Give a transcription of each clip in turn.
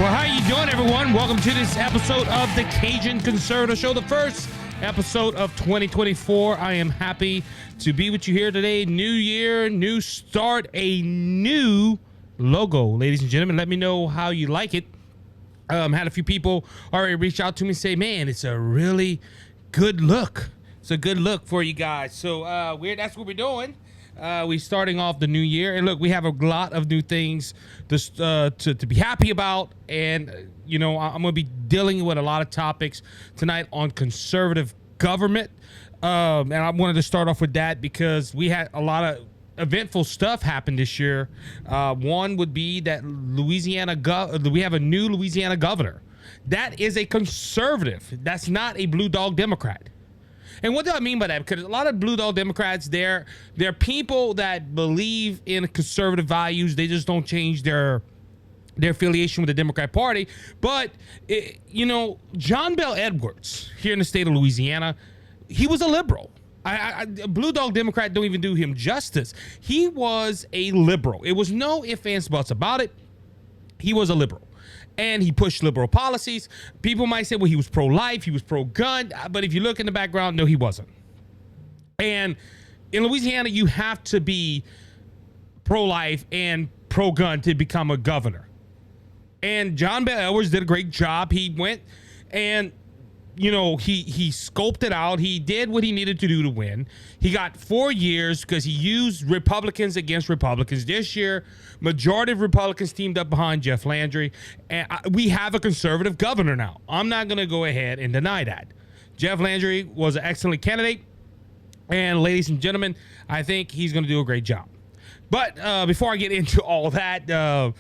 Well, how you doing, everyone? Welcome to this episode of the Cajun Conservative Show, the first episode of 2024. I am happy to be with you here today. New year, new start, a new logo. Ladies and gentlemen, let me know how you like it. Had a few people already reach out to me and say, man, it's a really good look. It's a good look for you guys. So that's what we're doing. We're starting off the new year, and look, we have a lot of new things to be happy about, and you know, I'm going to be dealing with a lot of topics tonight on conservative government, and I wanted to start off with that because we had a lot of eventful stuff happen this year. One would be that we have a new Louisiana governor. That is a conservative. That's not a blue dog Democrat. And what do I mean by that? Because a lot of blue dog Democrats, they're people that believe in conservative values. They just don't change their affiliation with the Democrat Party. But, John Bel Edwards here in the state of Louisiana, he was a liberal. A blue dog Democrat don't even do him justice. He was a liberal. It was no ifs, ands, buts about it. He was a liberal. And he pushed liberal policies. People might say, well, he was pro-life, he was pro-gun. But if you look in the background, no, he wasn't. And in Louisiana, you have to be pro-life and pro-gun to become a governor. And John Bel Edwards did a great job. He went and, he scoped it out. He did what he needed to do to win. He got 4 years because he used Republicans against Republicans. This year, majority of Republicans teamed up behind Jeff Landry. And we have a conservative governor now. I'm not going to go ahead and deny that. Jeff Landry was an excellent candidate. And ladies and gentlemen, I think he's going to do a great job. But before I get into all that,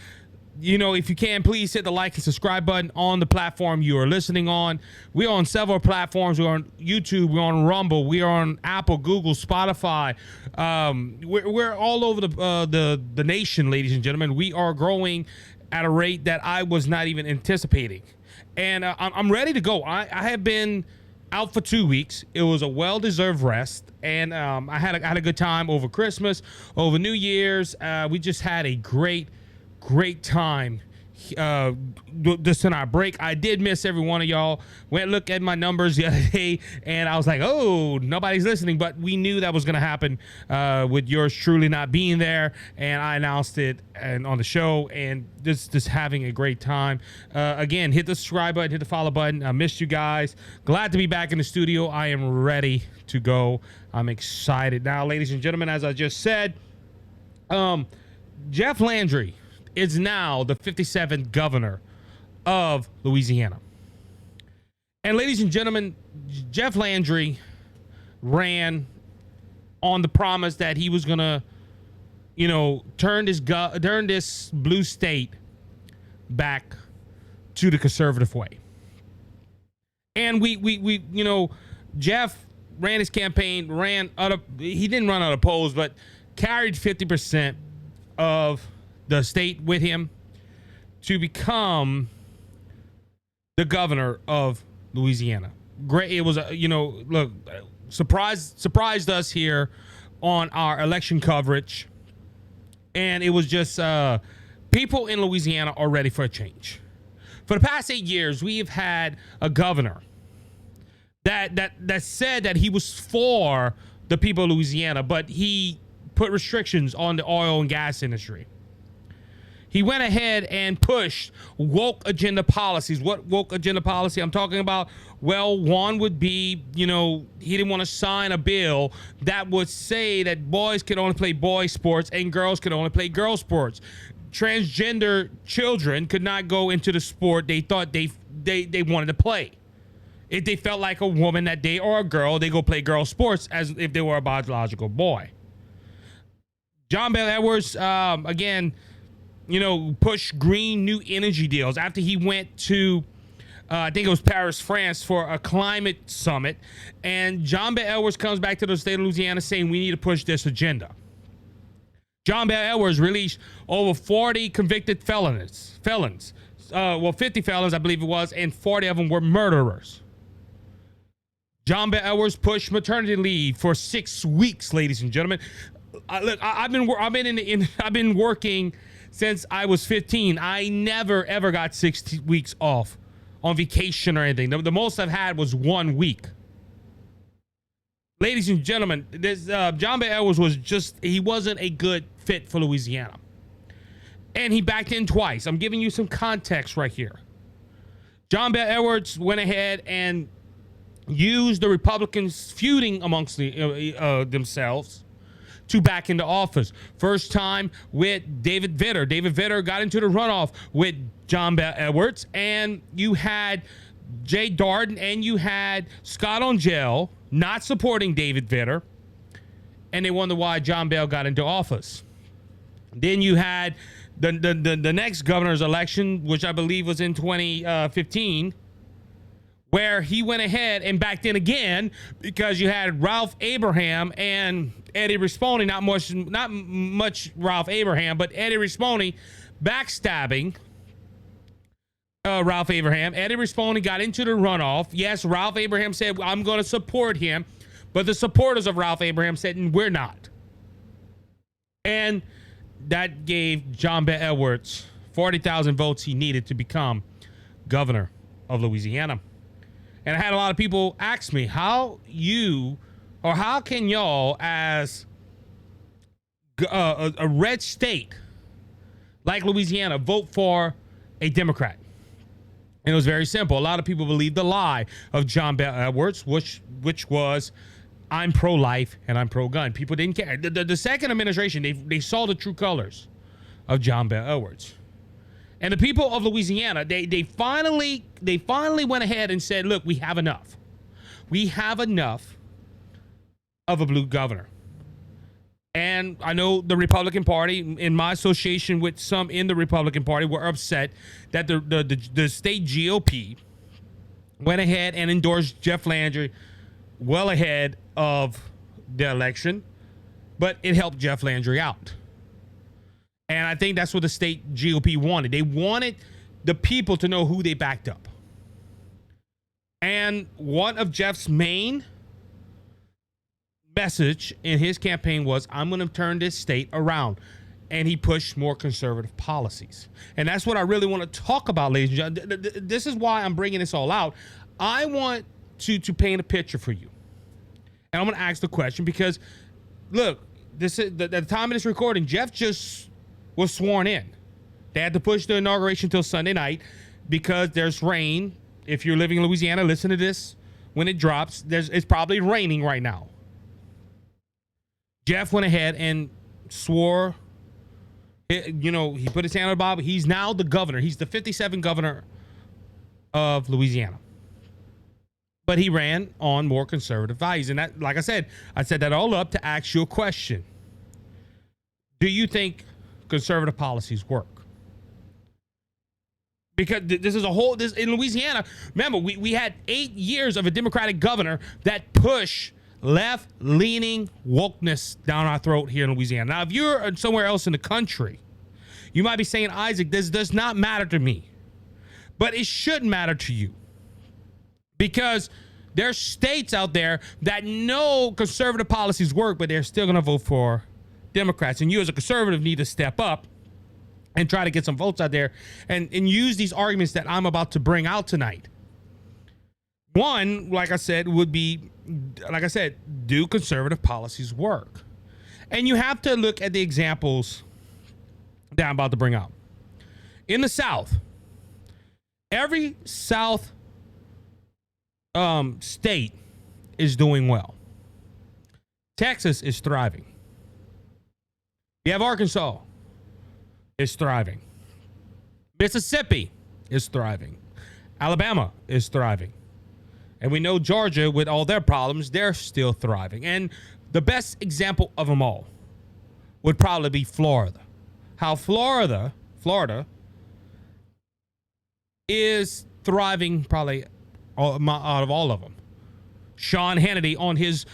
if you can, please hit the like and subscribe button on the platform you are listening on. We are on several platforms. We're on YouTube. We're on Rumble. We are on Apple, Google, Spotify. We're all over the nation, ladies and gentlemen. We are growing at a rate that I was not even anticipating. And I'm ready to go. I have been out for 2 weeks. It was a well-deserved rest. And I had a good time over Christmas, over New Year's. We just had a great time just in our break. I did miss every one of y'all. Went look at my numbers the other day, and I was like, oh, nobody's listening. But we knew that was going to happen with yours truly not being there, and I announced it on the show, and just having a great time. Again, hit the subscribe button, hit the follow button. I missed you guys. Glad to be back in the studio. I am ready to go. I'm excited. Now, ladies and gentlemen, as I just said, Jeff Landry is now the 57th governor of Louisiana. And ladies and gentlemen, Jeff Landry ran on the promise that he was going to, turn this blue state back to the conservative way. And we Jeff ran his campaign, he didn't run unopposed, but carried 50% of the state with him to become the governor of Louisiana. Great. It was, surprised us here on our election coverage. And it was just, people in Louisiana are ready for a change. For the past 8 years, we have had a governor that said that he was for the people of Louisiana, but he put restrictions on the oil and gas industry. He went ahead and pushed woke agenda policies. What woke agenda policy I'm talking about? Well, one would be, he didn't want to sign a bill that would say that boys could only play boy sports and girls could only play girl sports. Transgender children could not go into the sport they thought they wanted to play. If they felt like a woman that day or a girl, they go play girl sports as if they were a biological boy. John Bel Edwards, again, push green new energy deals after he went to, I think it was Paris, France, for a climate summit. And John Bel Edwards comes back to the state of Louisiana saying we need to push this agenda. John Bel Edwards released over 40 convicted felons. 50 felons, I believe it was, and 40 of them were murderers. John Bel Edwards pushed maternity leave for 6 weeks, ladies and gentlemen. I've been working since I was 15. I never, ever got 6 weeks off on vacation or anything. The most I've had was 1 week. Ladies and gentlemen, this John Bel Edwards he wasn't a good fit for Louisiana. And he backed in twice. I'm giving you some context right here. John Bel Edwards went ahead and used the Republicans feuding amongst themselves to back into office. First time with David Vitter. David Vitter got into the runoff with John Bel Edwards, and you had Jay Darden and you had Scott Ongell not supporting David Vitter, and they wonder why John Bel got into office. Then you had the next governor's election, which I believe was in 2015, where he went ahead and backed in again because you had Ralph Abraham and Eddie Rispone, not much Ralph Abraham, but Eddie Rispone backstabbing Ralph Abraham. Eddie Rispone got into the runoff. Yes, Ralph Abraham said, I'm going to support him, but the supporters of Ralph Abraham said, we're not. And that gave John Bel Edwards 40,000 votes he needed to become governor of Louisiana. And I had a lot of people ask me, how can y'all, as a red state like Louisiana, vote for a Democrat? And it was very simple. A lot of people believed the lie of John Bel Edwards, which was, I'm pro-life and I'm pro-gun. People didn't care. The second administration, they saw the true colors of John Bel Edwards. And the people of Louisiana, they finally went ahead and said, look, we have enough. We have enough of a blue governor. And I know the Republican Party, in my association with some in the Republican Party, were upset that the state GOP went ahead and endorsed Jeff Landry well ahead of the election, but it helped Jeff Landry out. And I think that's what the state GOP wanted. They wanted the people to know who they backed up. And one of Jeff's main message in his campaign was, I'm going to turn this state around. And he pushed more conservative policies. And that's what I really want to talk about, ladies and gentlemen. This is why I'm bringing this all out. I want to paint a picture for you. And I'm going to ask the question because, look, this is at the time of this recording, Jeff just was sworn in. They had to push the inauguration till Sunday night because there's rain. If you're living in Louisiana, listen to this. When it drops, it's probably raining right now. Jeff went ahead and swore, he put his hand on the Bible. He's now the governor. He's the 57th governor of Louisiana. But he ran on more conservative values. And that, like I said that all up to ask you a question. Do you think conservative policies work? Because this is in Louisiana, remember, we had 8 years of a Democratic governor that pushed left-leaning wokeness down our throat here in Louisiana. Now, if you're somewhere else in the country, you might be saying, Isaac, this does not matter to me. But it should matter to you. Because there's states out there that know conservative policies work, but they're still going to vote for Democrats. And you as a conservative need to step up and try to get some votes out there and use these arguments that I'm about to bring out tonight. One, like I said, would be, do conservative policies work? And you have to look at the examples that I'm about to bring out. In the South, every South state is doing well. Texas is thriving. You have Arkansas is thriving. Mississippi is thriving. Alabama is thriving. And we know Georgia, with all their problems, they're still thriving. And the best example of them all would probably be Florida. How Florida is thriving probably out of all of them. Sean Hannity on his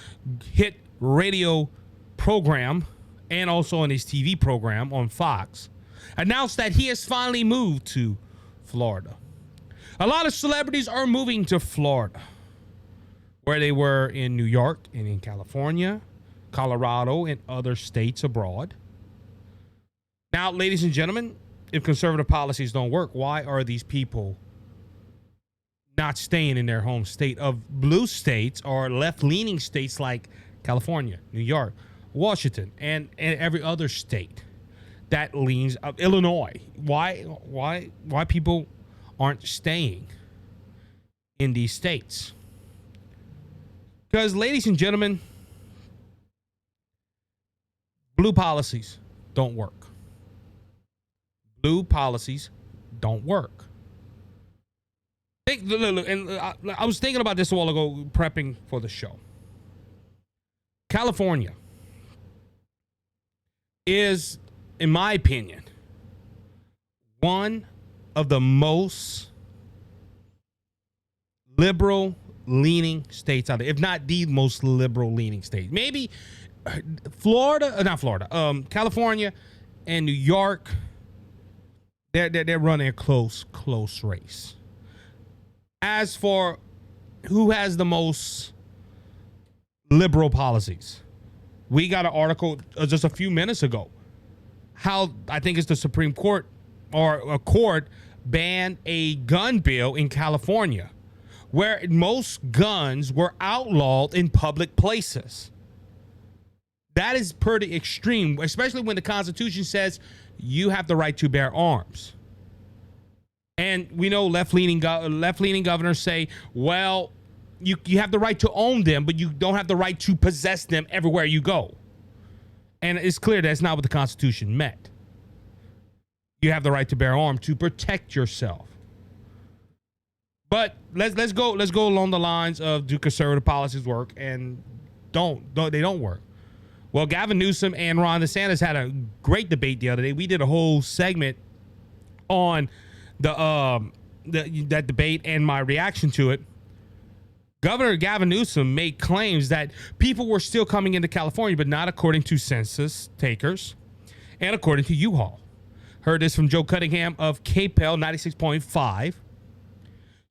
hit radio program and also on his TV program on Fox announced that he has finally moved to Florida. A lot of celebrities are moving to Florida, where they were in New York and in California, Colorado, and other states abroad. Now, ladies and gentlemen, if conservative policies don't work, why are these people not staying in their home state of blue states or left-leaning states like California, New York, Washington, and every other state that leans Illinois? Why people aren't staying in these states? Because, ladies and gentlemen, blue policies don't work. Blue policies don't work. And I was thinking about this a while ago, prepping for the show. California is, in my opinion, one of the most liberal-leaning states out there, if not the most liberal-leaning state. Maybe California and New York, they're running a close race. As for who has the most liberal policies, we got an article just a few minutes ago how I think it's the Supreme Court or a court banned a gun bill in California where most guns were outlawed in public places. That is pretty extreme, especially when the Constitution says you have the right to bear arms. And we know left-leaning governors say, well, you have the right to own them, but you don't have the right to possess them everywhere you go. And it's clear that's not what the Constitution meant. You have the right to bear arms to protect yourself. But let's go along the lines of, do conservative policies work? And they don't work. Well, Gavin Newsom and Ron DeSantis had a great debate the other day. We did a whole segment on that debate and my reaction to it. Governor Gavin Newsom made claims that people were still coming into California, but not according to census takers and according to U-Haul. Heard this from Joe Cunningham of KPEL 96.5.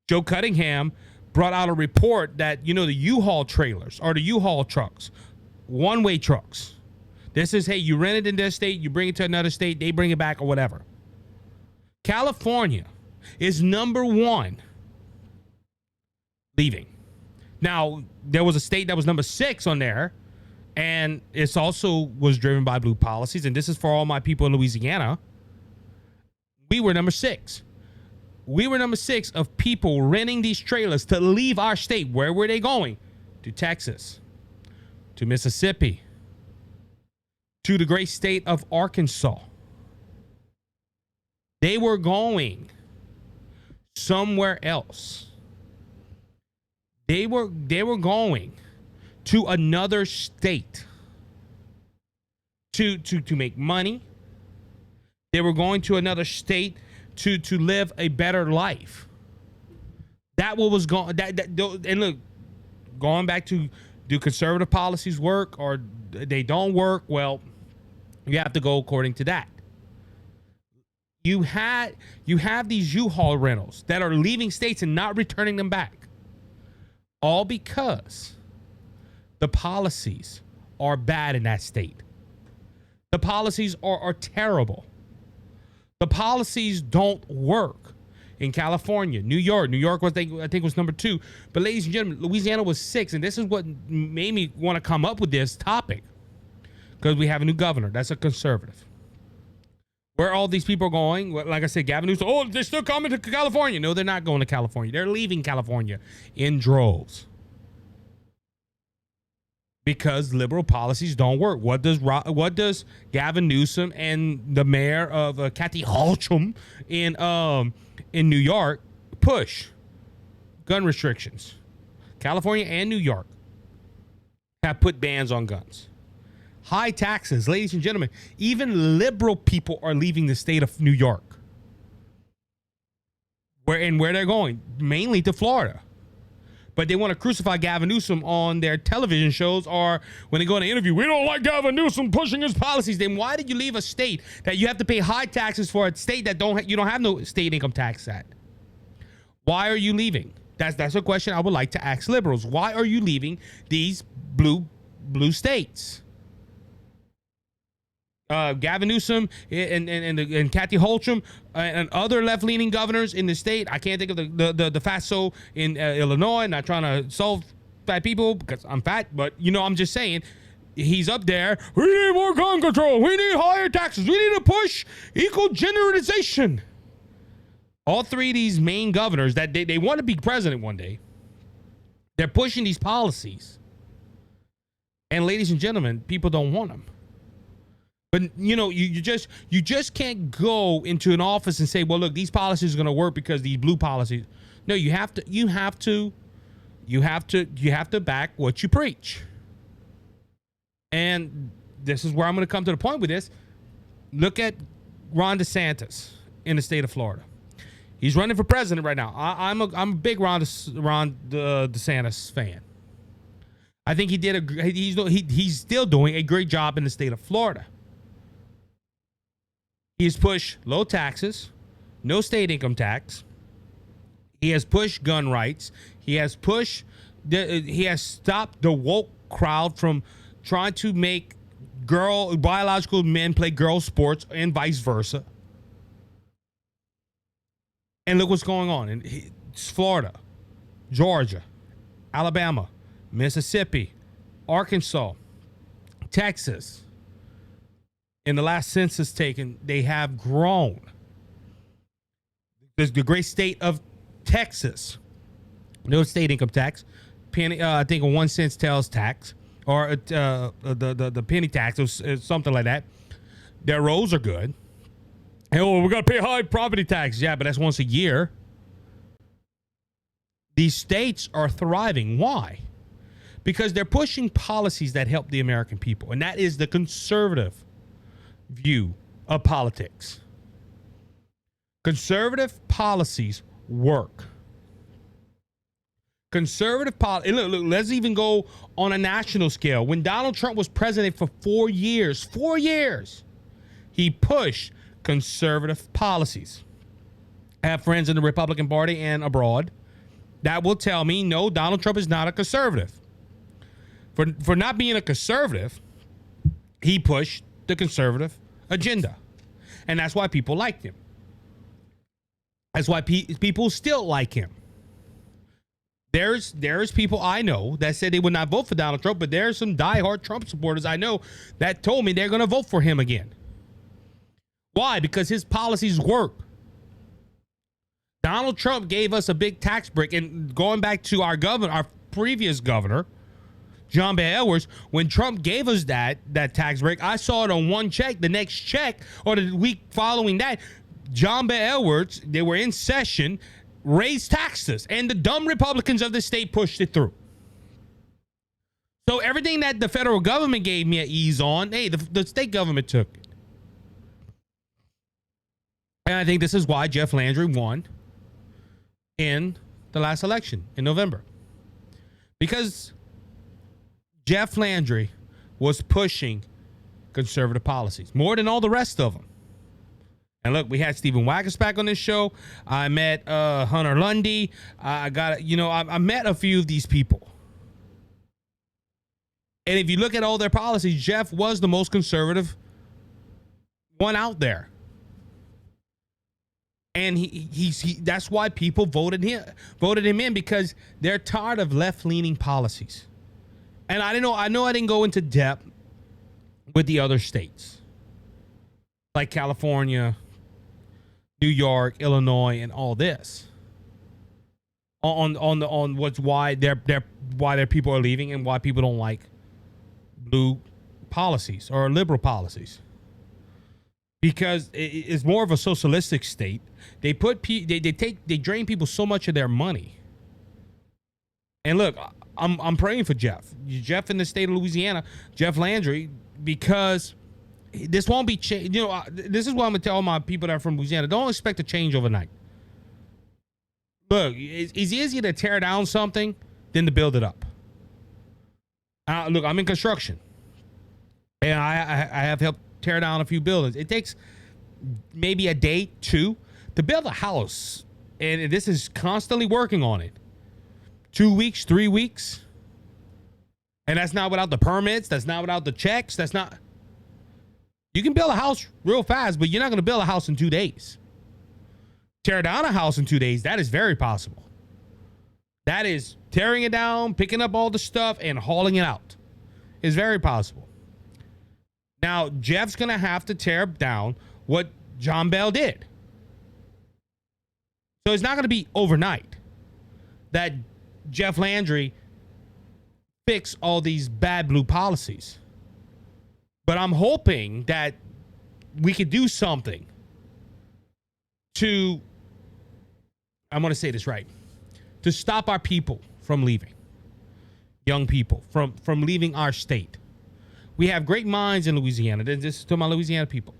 Joe Cunningham brought out a report that, the U-Haul trailers or the U-Haul trucks, one-way trucks. This is, hey, you rent it in this state, you bring it to another state, they bring it back or whatever. California is number one leaving. Now, there was a state that was number 6 on there, and it's also was driven by blue policies, and this is for all my people in Louisiana. We were number 6. We were number 6 of people renting these trailers to leave our state. Where were they going? To Texas, to Mississippi, to the great state of Arkansas. They were going somewhere else. They were going to another state to make money. They were going to another state to live a better life. That what was going. And look, going back to, do conservative policies work or they don't work? Well, you have to go according to that. You have these U-Haul rentals that are leaving states and not returning them back. All because the policies are bad in that state. The policies are terrible. The policies don't work in California, New York. New York was, I think, was number 2. But ladies and gentlemen, Louisiana was 6, and this is what made me want to come up with this topic, because we have a new governor that's a conservative. Where all these people are going, like I said, Gavin Newsom, oh, they're still coming to California. No, they're not going to California. They're leaving California in droves. Because liberal policies don't work. What does Gavin Newsom and the mayor of Kathy Hochul in New York push? Gun restrictions. California and New York have put bans on guns. High taxes, ladies and gentlemen. Even liberal people are leaving the state of New York. Where they're going? Mainly to Florida. But they want to crucify Gavin Newsom on their television shows, or when they go in an interview, we don't like Gavin Newsom pushing his policies. Then why did you leave a state that you have to pay high taxes for, a state that you don't have no state income tax at? Why are you leaving? That's a question I would like to ask liberals. Why are you leaving these blue states? Gavin Newsom and Kathy Hochul and other left-leaning governors in the state. I can't think of the FASO in Illinois. Not trying to solve fat people because I'm fat, but I'm just saying he's up there. We need more gun control. We need higher taxes. We need to push equal genderization. All three of these main governors that they want to be president one day, they're pushing these policies. And ladies and gentlemen, people don't want them. But you just can't go into an office and say, well, look, these policies are going to work because these blue policies. No, you have to back what you preach. And this is where I'm going to come to the point with this. Look at Ron DeSantis in the state of Florida. He's running for president right now. I'm a big Ron DeSantis fan. I think he's still doing a great job in the state of Florida. He's pushed low taxes, no state income tax. He has pushed gun rights. He has stopped the woke crowd from trying to make biological men play girl sports and vice versa. And look what's going on in Florida, Georgia, Alabama, Mississippi, Arkansas, Texas. In the last census taken, they have grown. There's the great state of Texas. No state income tax. Penny, I think a 1 cent sales tax or the penny tax or something like that. Their roads are good. And we got to pay high property tax. Yeah, but that's once a year. These states are thriving. Why? Because they're pushing policies that help the American people. And that is the conservative view of politics. Conservative policies work. Conservative policy. Look, let's even go on a national scale. When Donald Trump was president for 4 years, he pushed conservative policies. I have friends in the Republican Party and abroad that will tell me, no, Donald Trump is not a conservative. For not being a conservative, he pushed the conservative agenda. And that's why people liked him. That's why people still like him. There's people I know that said they would not vote for Donald Trump, but there's some diehard Trump supporters I know that told me they're going to vote for him again. Why? Because his policies work. Donald Trump gave us a big tax break, and going back to our previous governor, John Bel Edwards, when Trump gave us that tax break, I saw it on one check. The next check, or the week following that, John Bel Edwards, they were in session, raised taxes, and the dumb Republicans of the state pushed it through. So everything that the federal government gave me an ease on, hey, the state government took it. And I think this is why Jeff Landry won in the last election in November. Because Jeff Landry was pushing conservative policies more than all the rest of them. And look, we had Stephen Wagaspack on this show. I met Hunter Lundy. I met a few of these people. And if you look at all their policies, Jeff was the most conservative one out there. And that's why people voted him in, because they're tired of left-leaning policies. And I know I didn't go into depth with the other states like California, New York, Illinois, and all this on why their people are leaving and why people don't like blue policies or liberal policies. Because it's more of a socialistic state. They drain people so much of their money. And look, I'm praying for Jeff in the state of Louisiana, Jeff Landry, because this won't be changed. This is what I'm gonna tell my people that are from Louisiana: don't expect a change overnight. Look, it's easier to tear down something than to build it up. Look, I'm in construction, and I have helped tear down a few buildings. It takes maybe a day, 2, to build a house, and this is constantly working on it. 2 weeks, 3 weeks, and that's not without the permits. That's not without the checks. That's not. You can build a house real fast, but you're not going to build a house in 2 days. Tear down a house in 2 days, that is very possible. That is tearing it down, picking up all the stuff, and hauling it out. It's very possible. Now, Jeff's going to have to tear down what John Bell did. So it's not going to be overnight that Jeff Landry fix all these bad blue policies. But I'm hoping that we could do something to, I want to say this right, to stop our people from leaving. Young people from leaving our state. We have great minds in Louisiana. This is to my Louisiana people.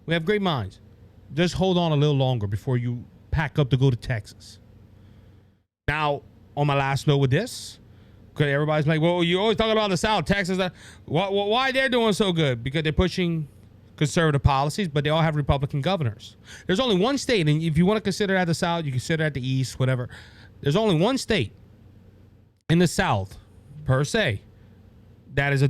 We have great minds. Just hold on a little longer before you pack up to go to Texas. Now, on my last note with this, because everybody's like, well, you always talking about the South, Texas. Why they're doing so good? Because they're pushing conservative policies, but they all have Republican governors. There's only one state, and if you want to consider that the South, you consider that the East, whatever. There's only one state in the South, per se, that is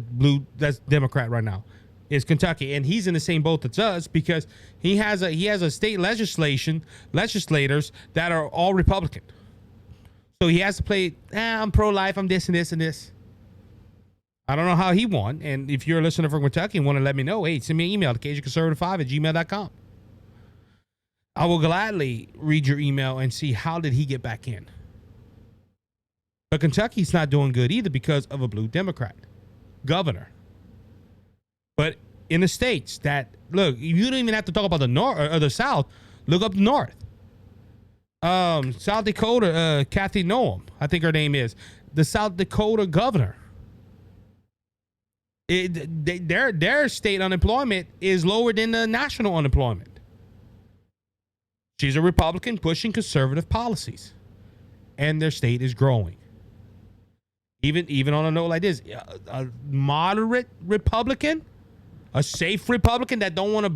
that's Democrat right now, is Kentucky, and he's in the same boat as us because he has a state legislators that are all Republican. So he has to play, I'm pro-life, I'm this and this and this. I don't know how he won. And if you're a listener from Kentucky and want to let me know, hey, send me an email to CajunConservative5@gmail.com. I will gladly read your email and see how did he get back in. But Kentucky's not doing good either because of a blue Democrat governor. But in the states that, look, you don't even have to talk about the north or the South. Look up north. South Dakota, Kathy Noem, I think her name is, the South Dakota governor. Their state unemployment is lower than the national unemployment. She's a Republican pushing conservative policies, and their state is growing. Even on a note like this, a moderate Republican, a safe Republican that don't want to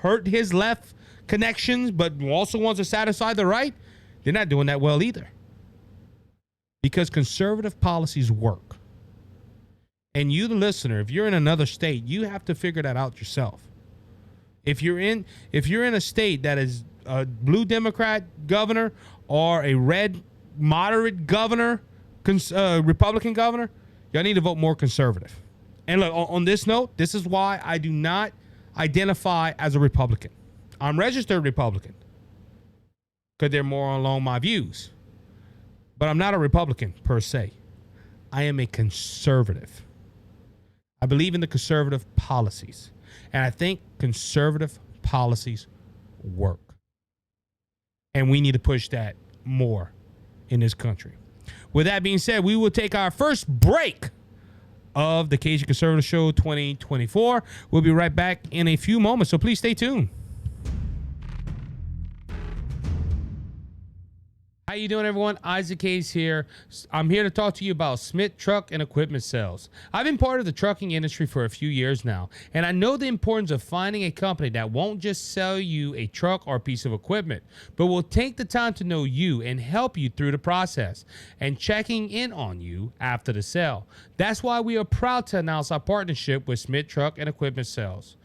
hurt his left connections, but also wants to satisfy the right, they're not doing that well either. Because conservative policies work. And you, the listener, if you're in another state, you have to figure that out yourself. If you're in a state that is a blue Democrat governor or a red moderate governor, Republican governor, y'all need to vote more conservative. And look, on this note, this is why I do not identify as a Republican. I'm registered Republican because they're more along my views. But I'm not a Republican per se. I am a conservative. I believe in the conservative policies. And I think conservative policies work. And we need to push that more in this country. With that being said, we will take our first break of the Cajun Conservative Show 2024. We'll be right back in a few moments, so please stay tuned. How you doing, everyone? Isaac Hayes here. I'm here to talk to you about Smith Truck and Equipment Sales. I've been part of the trucking industry for a few years now, and I know the importance of finding a company that won't just sell you a truck or a piece of equipment, but will take the time to know you and help you through the process and checking in on you after the sale. That's why we are proud to announce our partnership with Smith Truck and Equipment Sales.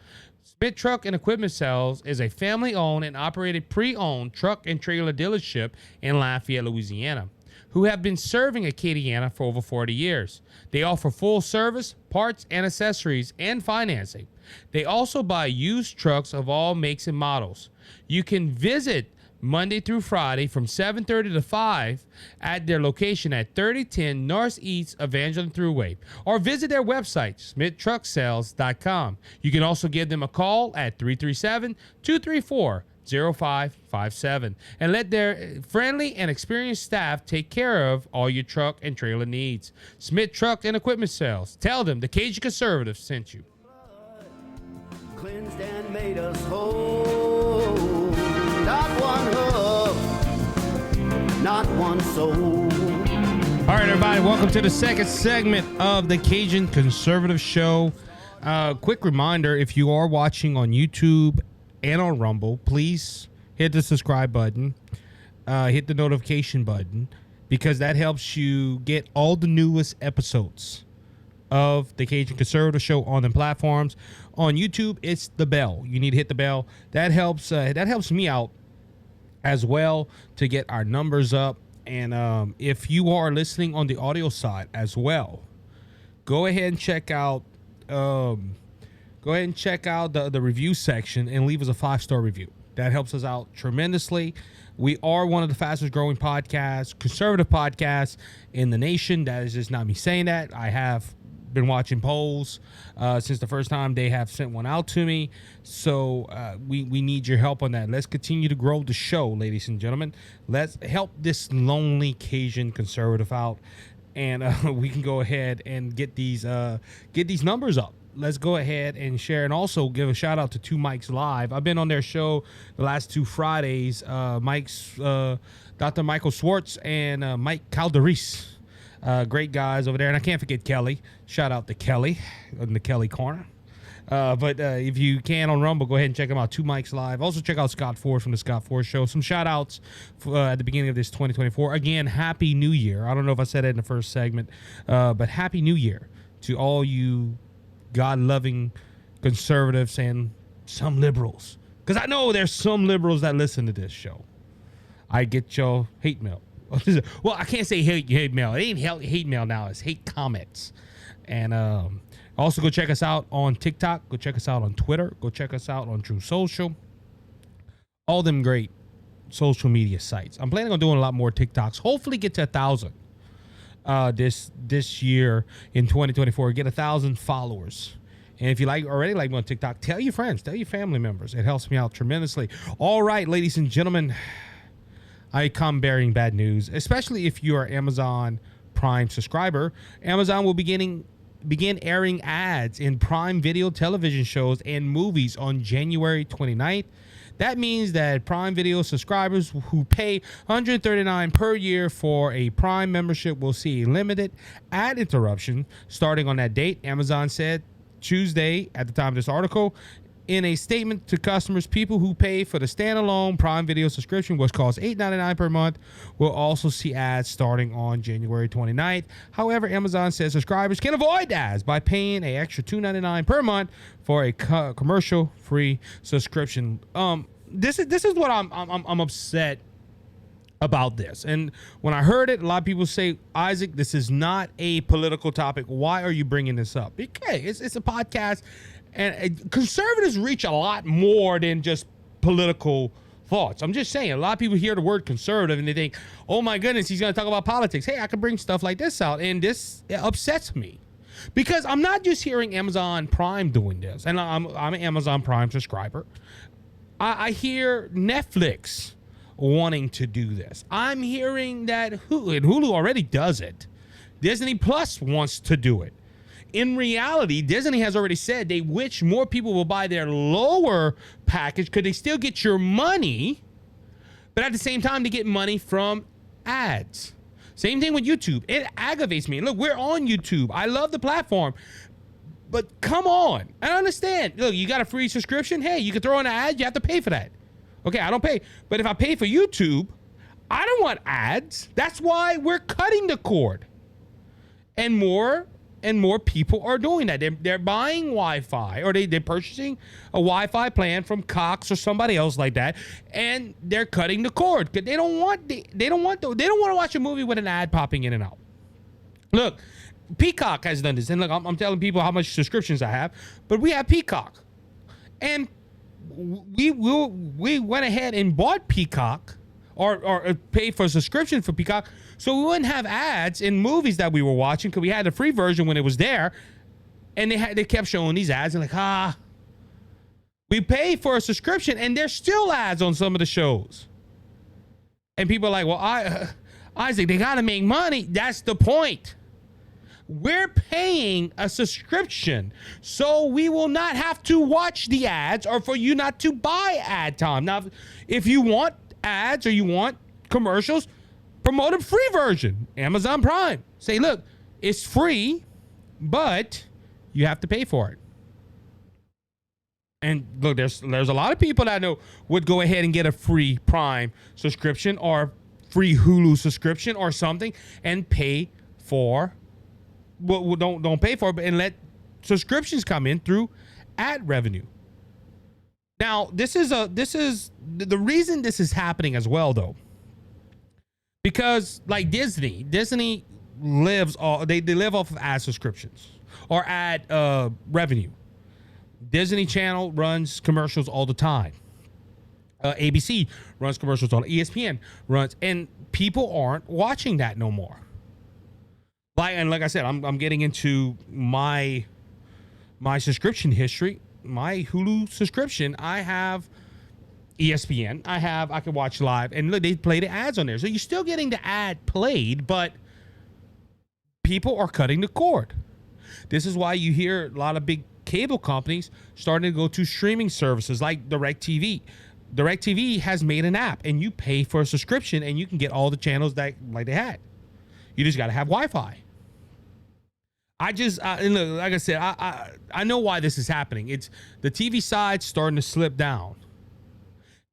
Smith Truck and Equipment Sales is a family-owned and operated pre-owned truck and trailer dealership in Lafayette, Louisiana, who have been serving Acadiana for over 40 years. They offer full service, parts and accessories, and financing. They also buy used trucks of all makes and models. You can visit Monday through Friday from 7:30 to 5 at their location at 3010 Northeast Evangeline Thruway, or visit their website, SmithTruckSales.com. You can also give them a call at 337-234-0557 and let their friendly and experienced staff take care of all your truck and trailer needs. Smith Truck and Equipment Sales. Tell them the Cajun Conservative sent you. Cleansed and made us whole. Not one hub, not one soul. All right, everybody, welcome to the second segment of the Cajun Conservative Show. Quick reminder, if you are watching on YouTube and on Rumble, please hit the subscribe button, hit the notification button, because that helps you get all the newest episodes of the Cajun Conservative Show on the platforms. On YouTube, it's the bell. You need to hit the bell. That helps me out as well to get our numbers up. And if you are listening on the audio side as well, go ahead and check out the review section and leave us a 5-star review. That helps us out tremendously. We are one of the fastest growing podcasts, conservative podcasts in the nation. That is just not me saying that. I have been watching polls since the first time they have sent one out to me. So we need your help on that. Let's continue to grow the show, ladies and gentlemen. Let's help this lonely Cajun conservative out, and we can go ahead and get these numbers up. Let's go ahead and share, and also give a shout out to Two Mics Live. I've been on their show the last 2 Fridays. Dr. Michael Schwartz and Mike Calderis. Great guys over there. And I can't forget Kelly. Shout out to Kelly in the Kelly Corner. But if you can on Rumble, go ahead and check them out. Two Mics Live. Also check out Scott Ford from the Scott Ford Show. Some shout outs at the beginning of this 2024. Again, Happy New Year. I don't know if I said it in the first segment, but Happy New Year to all you God-loving conservatives and some liberals. Because I know there's some liberals that listen to this show. I get your hate mail. Well, I can't say hate mail. It ain't hate mail now. It's hate comments. And also go check us out on TikTok. Go check us out on Twitter. Go check us out on True Social. All them great social media sites. I'm planning on doing a lot more TikToks. Hopefully get to 1,000 this year in 2024. Get 1,000 followers. And if you already like me on TikTok, tell your friends, tell your family members. It helps me out tremendously. All right, ladies and gentlemen, I come bearing bad news, especially if you are Amazon Prime subscriber. Amazon will begin airing ads in Prime Video television shows and movies on January 29th. That means that Prime Video subscribers who pay $139 per year for a Prime membership will see a limited ad interruption starting on that date. Amazon said Tuesday at the time of this article. In a statement to customers, people who pay for the standalone Prime Video subscription, which costs $8.99 per month, will also see ads starting on January 29th. However, Amazon says subscribers can avoid ads by paying an extra $2.99 per month for a commercial-free subscription. This is what I'm upset about this. And when I heard it, a lot of people say, Isaac, this is not a political topic. Why are you bringing this up? Okay, it's a podcast. And conservatives reach a lot more than just political thoughts. I'm just saying, a lot of people hear the word conservative and they think, oh my goodness, he's going to talk about politics. Hey, I can bring stuff like this out. And this upsets me because I'm not just hearing Amazon Prime doing this. And I'm an Amazon Prime subscriber. I hear Netflix wanting to do this. I'm hearing that Hulu already does it. Disney Plus wants to do it. In reality, Disney has already said they wish more people will buy their lower package because they still get your money, but at the same time, they get money from ads. Same thing with YouTube. It aggravates me. Look, we're on YouTube. I love the platform, but come on. I understand. Look, you got a free subscription. Hey, you can throw in an ad. You have to pay for that. Okay, I don't pay. But if I pay for YouTube, I don't want ads. That's why we're cutting the cord. And more people are doing that. They're buying Wi-Fi, or they're purchasing a Wi-Fi plan from Cox or somebody else like that, and they're cutting the cord because they don't want to watch a movie with an ad popping in and out. Look, Peacock has done this, and look, I'm telling people how much subscriptions I have, but we have Peacock, and we went ahead and bought Peacock or paid for a subscription for Peacock, so we wouldn't have ads in movies that we were watching because we had the free version when it was there, and they kept showing these ads and like, we pay for a subscription and there's still ads on some of the shows, and people are like, well, Isaac, they gotta make money. That's the point. We're paying a subscription so we will not have to watch the ads or for you not to buy ad time. Now, if you want ads or you want commercials, promote a free version. Amazon Prime. Say, look, it's free, but you have to pay for it. And look, there's a lot of people that I know would go ahead and get a free Prime subscription or free Hulu subscription or something and pay for don't pay for it, and let subscriptions come in through ad revenue. Now, this is the reason this is happening as well, though, because like Disney lives they live off of ad subscriptions or ad revenue. Disney Channel runs commercials all the time. ABC runs commercials all. ESPN runs, and people aren't watching that no more. Like I said, I'm getting into my subscription history. My Hulu subscription, I have ESPN. I can watch live, and look, they play the ads on there, so you're still getting the ad played, but people are cutting the cord. This is why you hear a lot of big cable companies starting to go to streaming services like DirecTV. DirecTV has made an app, and you pay for a subscription, and you can get all the channels that like they had. You just got to have Wi-Fi. And look, like I said, I know why this is happening. It's the TV side starting to slip down.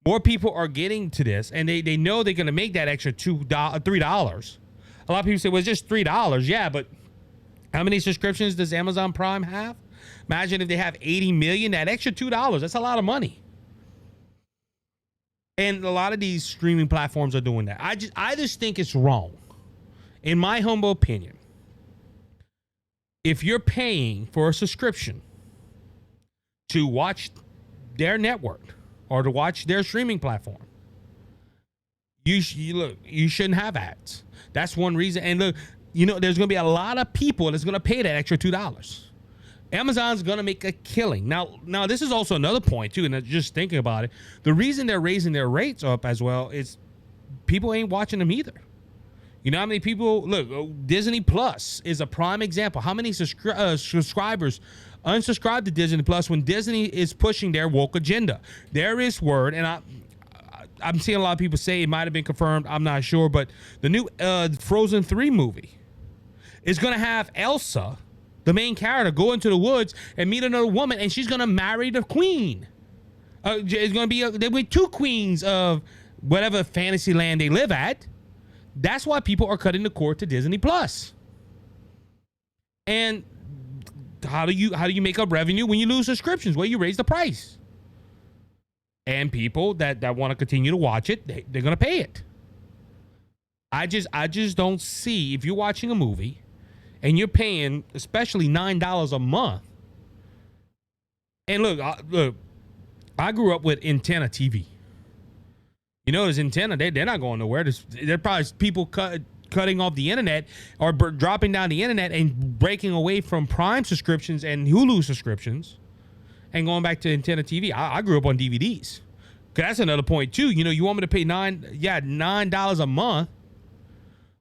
More people are getting to this, and they know they're going to make that extra $3. A lot of people say, well, it's just $3. Yeah, but how many subscriptions does Amazon Prime have? Imagine if they have 80 million, that extra $2. That's a lot of money. And a lot of these streaming platforms are doing that. I just think it's wrong. In my humble opinion, if you're paying for a subscription to watch their network or to watch their streaming platform, you shouldn't have ads. That's one reason. And look, there's going to be a lot of people that's going to pay that extra $2. Amazon's going to make a killing. Now, this is also another point, too, and just thinking about it. The reason they're raising their rates up as well is people ain't watching them either. You know how many people, look, Disney Plus is a prime example. How many subscribers unsubscribe to Disney Plus when Disney is pushing their woke agenda? There is word, and I'm seeing a lot of people say it might have been confirmed. I'm not sure, but the new Frozen 3 movie is going to have Elsa, the main character, go into the woods and meet another woman, and she's going to marry the queen. It's going to be there'll be two queens of whatever fantasy land they live at. That's why people are cutting the cord to Disney Plus. And how do you make up revenue when you lose subscriptions? Well, you raise the price. And people that want to continue to watch it, they're going to pay it. I just don't see, if you're watching a movie and you're paying especially $9 a month. And look, I grew up with antenna TV. There's antenna. They're not going nowhere. They're probably people cutting off the internet or dropping down the internet and breaking away from Prime subscriptions and Hulu subscriptions and going back to antenna TV. I grew up on DVDs. Cause that's another point too. You want me to pay $9 a month,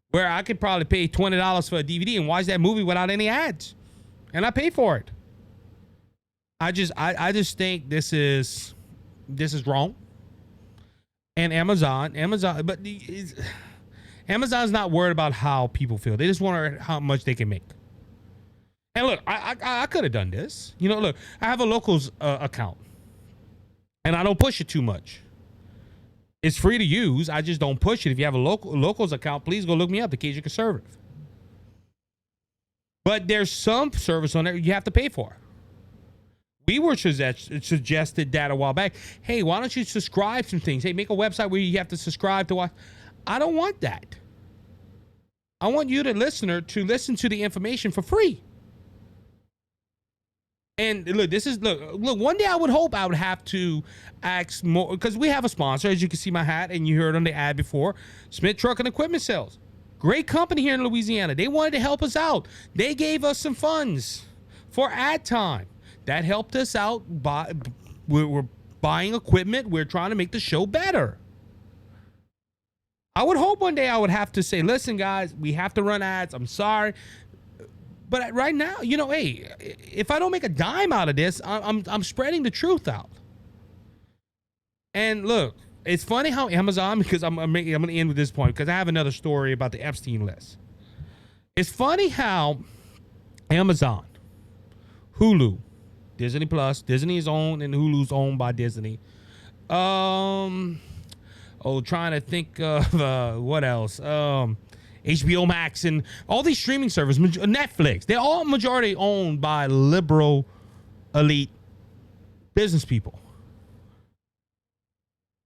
where I could probably pay $20 for a DVD and watch that movie without any ads, and I pay for it. I just think this is wrong. And Amazon's not worried about how people feel. They just want how much they can make. And look, I could have done this. Look, I have a locals account, and I don't push it too much. It's free to use. I just don't push it. If you have a locals account, please go look me up, the Cajun Conservative. But there's some service on there you have to pay for. We were suggested that a while back. Hey, why don't you subscribe some things? Hey, make a website where you have to subscribe to watch. I don't want that. I want you, the listener, to listen to the information for free. And look, look, one day I would hope I would have to ask more, because we have a sponsor, as you can see my hat, and you heard on the ad before, Smith Truck and Equipment Sales. Great company here in Louisiana. They wanted to help us out. They gave us some funds for ad time. That helped us out. We're buying equipment. We're trying to make the show better. I would hope one day I would have to say, listen, guys, we have to run ads. I'm sorry. But right now, hey, if I don't make a dime out of this, I'm spreading the truth out. And look, it's funny how Amazon, because I'm going to end with this point, because I have another story about the Epstein list. It's funny how Amazon, Hulu, Disney Plus, Disney is owned and Hulu's owned by Disney. Trying to think of what else. HBO Max, and all these streaming services, Netflix, they're all majority owned by liberal elite business people.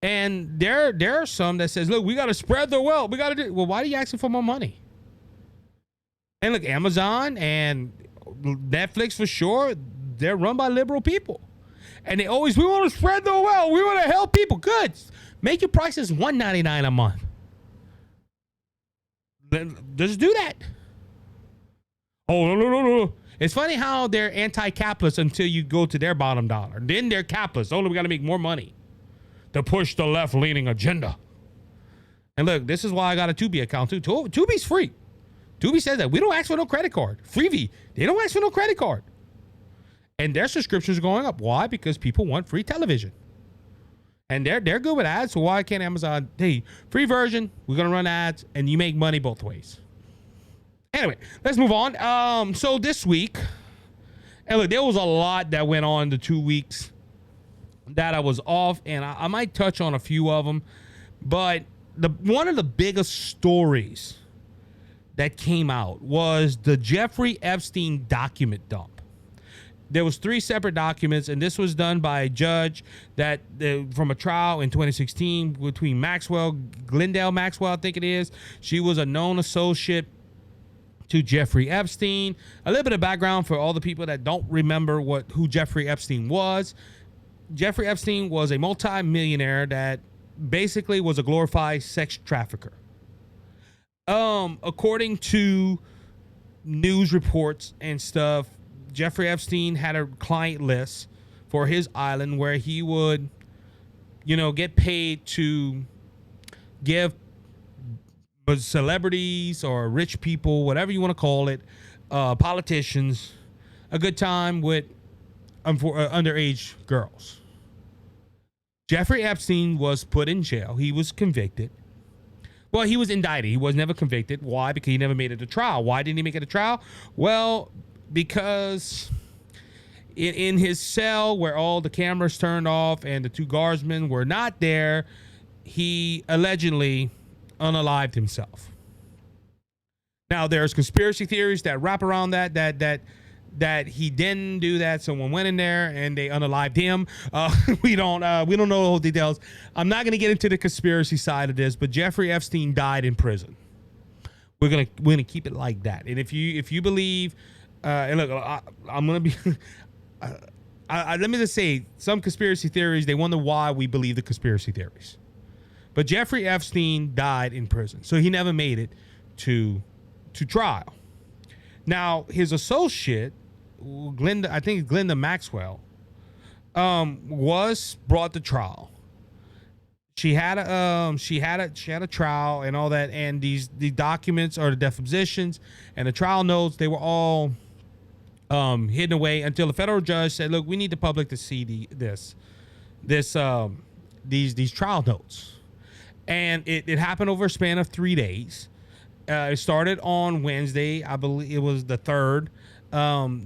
And there are some that says, look, we got to spread the wealth. We got to do. Well, why are you asking for more money? And look, Amazon and Netflix for sure, they're run by liberal people. And they always, we want to spread the wealth. We want to help people. Good. Make your prices $1.99 a month. Then just do that. Oh, no. It's funny how they're anti-capitalist until you go to their bottom dollar. Then they're capitalists. Oh, we got to make more money to push the left-leaning agenda. And look, this is why I got a Tubi account too. Tubi's free. Tubi says that we don't ask for no credit card. Freebie, they don't ask for no credit card. And their subscriptions are going up. Why? Because people want free television. And they're good with ads, so why can't Amazon, hey, free version, we're going to run ads, and you make money both ways. Anyway, let's move on. So this week, and look, there was a lot that went on the 2 weeks that I was off, and I might touch on a few of them, but one of the biggest stories that came out was the Jeffrey Epstein document dump. There was 3 separate documents, and this was done by a judge that from a trial in 2016 between Glendale Maxwell, I think it is. She was a known associate to Jeffrey Epstein. A little bit of background for all the people that don't remember who Jeffrey Epstein was. Jeffrey Epstein was a multi-millionaire that basically was a glorified sex trafficker. According to news reports and stuff, Jeffrey Epstein had a client list for his island where he would, get paid to give celebrities or rich people, whatever you want to call it, politicians, a good time with underage girls. Jeffrey Epstein was put in jail. He was convicted. Well, he was indicted. He was never convicted. Why? Because he never made it to trial. Why didn't he make it to trial? Well, because in his cell where all the cameras turned off and the 2 guardsmen were not there, he allegedly unalived himself. Now, there's conspiracy theories that wrap around that he didn't do that. Someone went in there and they unalived him. We don't know all the details. I'm not going to get into the conspiracy side of this, but Jeffrey Epstein died in prison. We're gonna keep it like that. And if you believe, and look, I'm gonna be. Let me just say, some conspiracy theories, they wonder why we believe the conspiracy theories. But Jeffrey Epstein died in prison, so he never made it to trial. Now, his associate, Glenda Maxwell, was brought to trial. She had a trial and all that, and the documents or the depositions and the trial notes, they were all hidden away until the federal judge said, "Look, we need the public to see these trial notes." And it happened over a span of 3 days. It started on Wednesday, I believe it was the 3rd.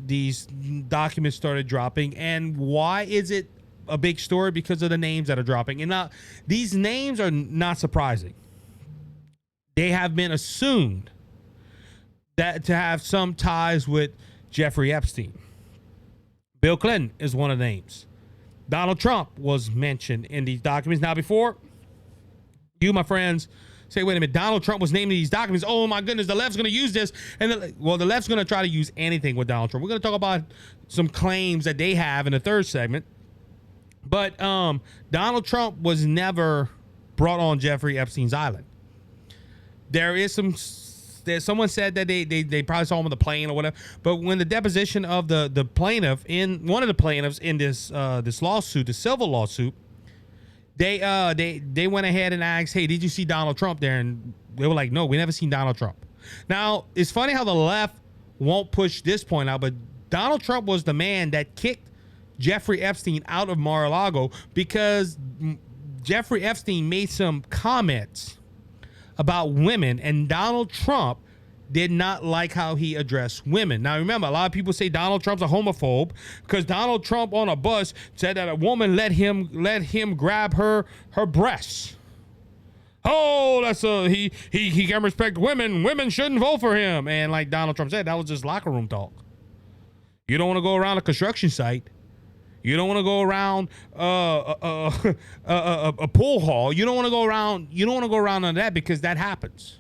These documents started dropping, and why is it a big story? Because of the names that are dropping. And now these names are not surprising. They have been assumed that to have some ties with Jeffrey Epstein. Bill Clinton is one of the names. Donald Trump was mentioned in these documents. Now, before you, my friends, say, wait a minute, Donald Trump was named in these documents. Oh my goodness, the left's going to use this. And the left's going to try to use anything with Donald Trump. We're going to talk about some claims that they have in the 3rd segment. But Donald Trump was never brought on Jeffrey Epstein's island. There's someone said that they probably saw him on the plane or whatever. But when the deposition of the plaintiff, one of the plaintiffs in this lawsuit, the civil lawsuit, they went ahead and asked, hey, did you see Donald Trump there? And they were like, no, we never seen Donald Trump. Now, it's funny how the left won't push this point out, but Donald Trump was the man that kicked Jeffrey Epstein out of Mar-a-Lago because Jeffrey Epstein made some comments about women, and Donald Trump did not like how he addressed women. Now, remember, a lot of people say Donald Trump's a homophobe because Donald Trump on a bus said that a woman let him grab her breasts. Oh, that's he can respect women. Women shouldn't vote for him. And like Donald Trump said, that was just locker room talk. You don't want to go around a construction site. You don't want to go around a pool hall. You don't want to go around. You don't want to go around on that because that happens.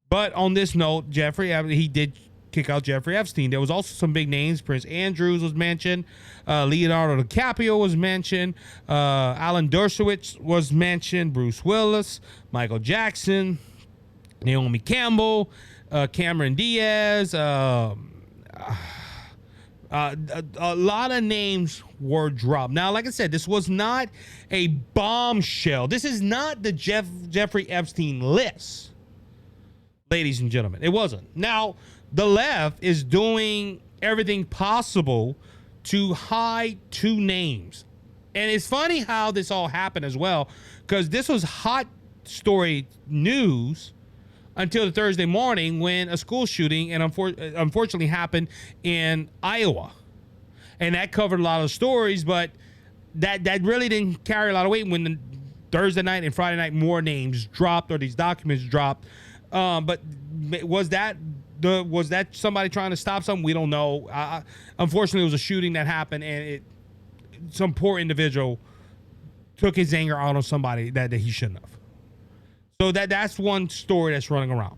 But on this note, he did kick out Jeffrey Epstein. There was also some big names. Prince Andrews was mentioned. Leonardo DiCaprio was mentioned. Alan Dershowitz was mentioned. Bruce Willis, Michael Jackson, Naomi Campbell, Cameron Diaz. A lot of names were dropped. Now, like I said, this was not a bombshell. This is not the Jeffrey Epstein list, ladies and gentlemen. It wasn't. Now, the left is doing everything possible to hide two names. And it's funny how this all happened as well, because this was hot story news until the Thursday morning when a school shooting and unfortunately happened in Iowa. And that covered a lot of stories, but that really didn't carry a lot of weight when the Thursday night and Friday night more names dropped or these documents dropped. But was that somebody trying to stop something? We don't know. Unfortunately, it was a shooting that happened, and some poor individual took his anger out on somebody that he shouldn't have. So that's one story that's running around.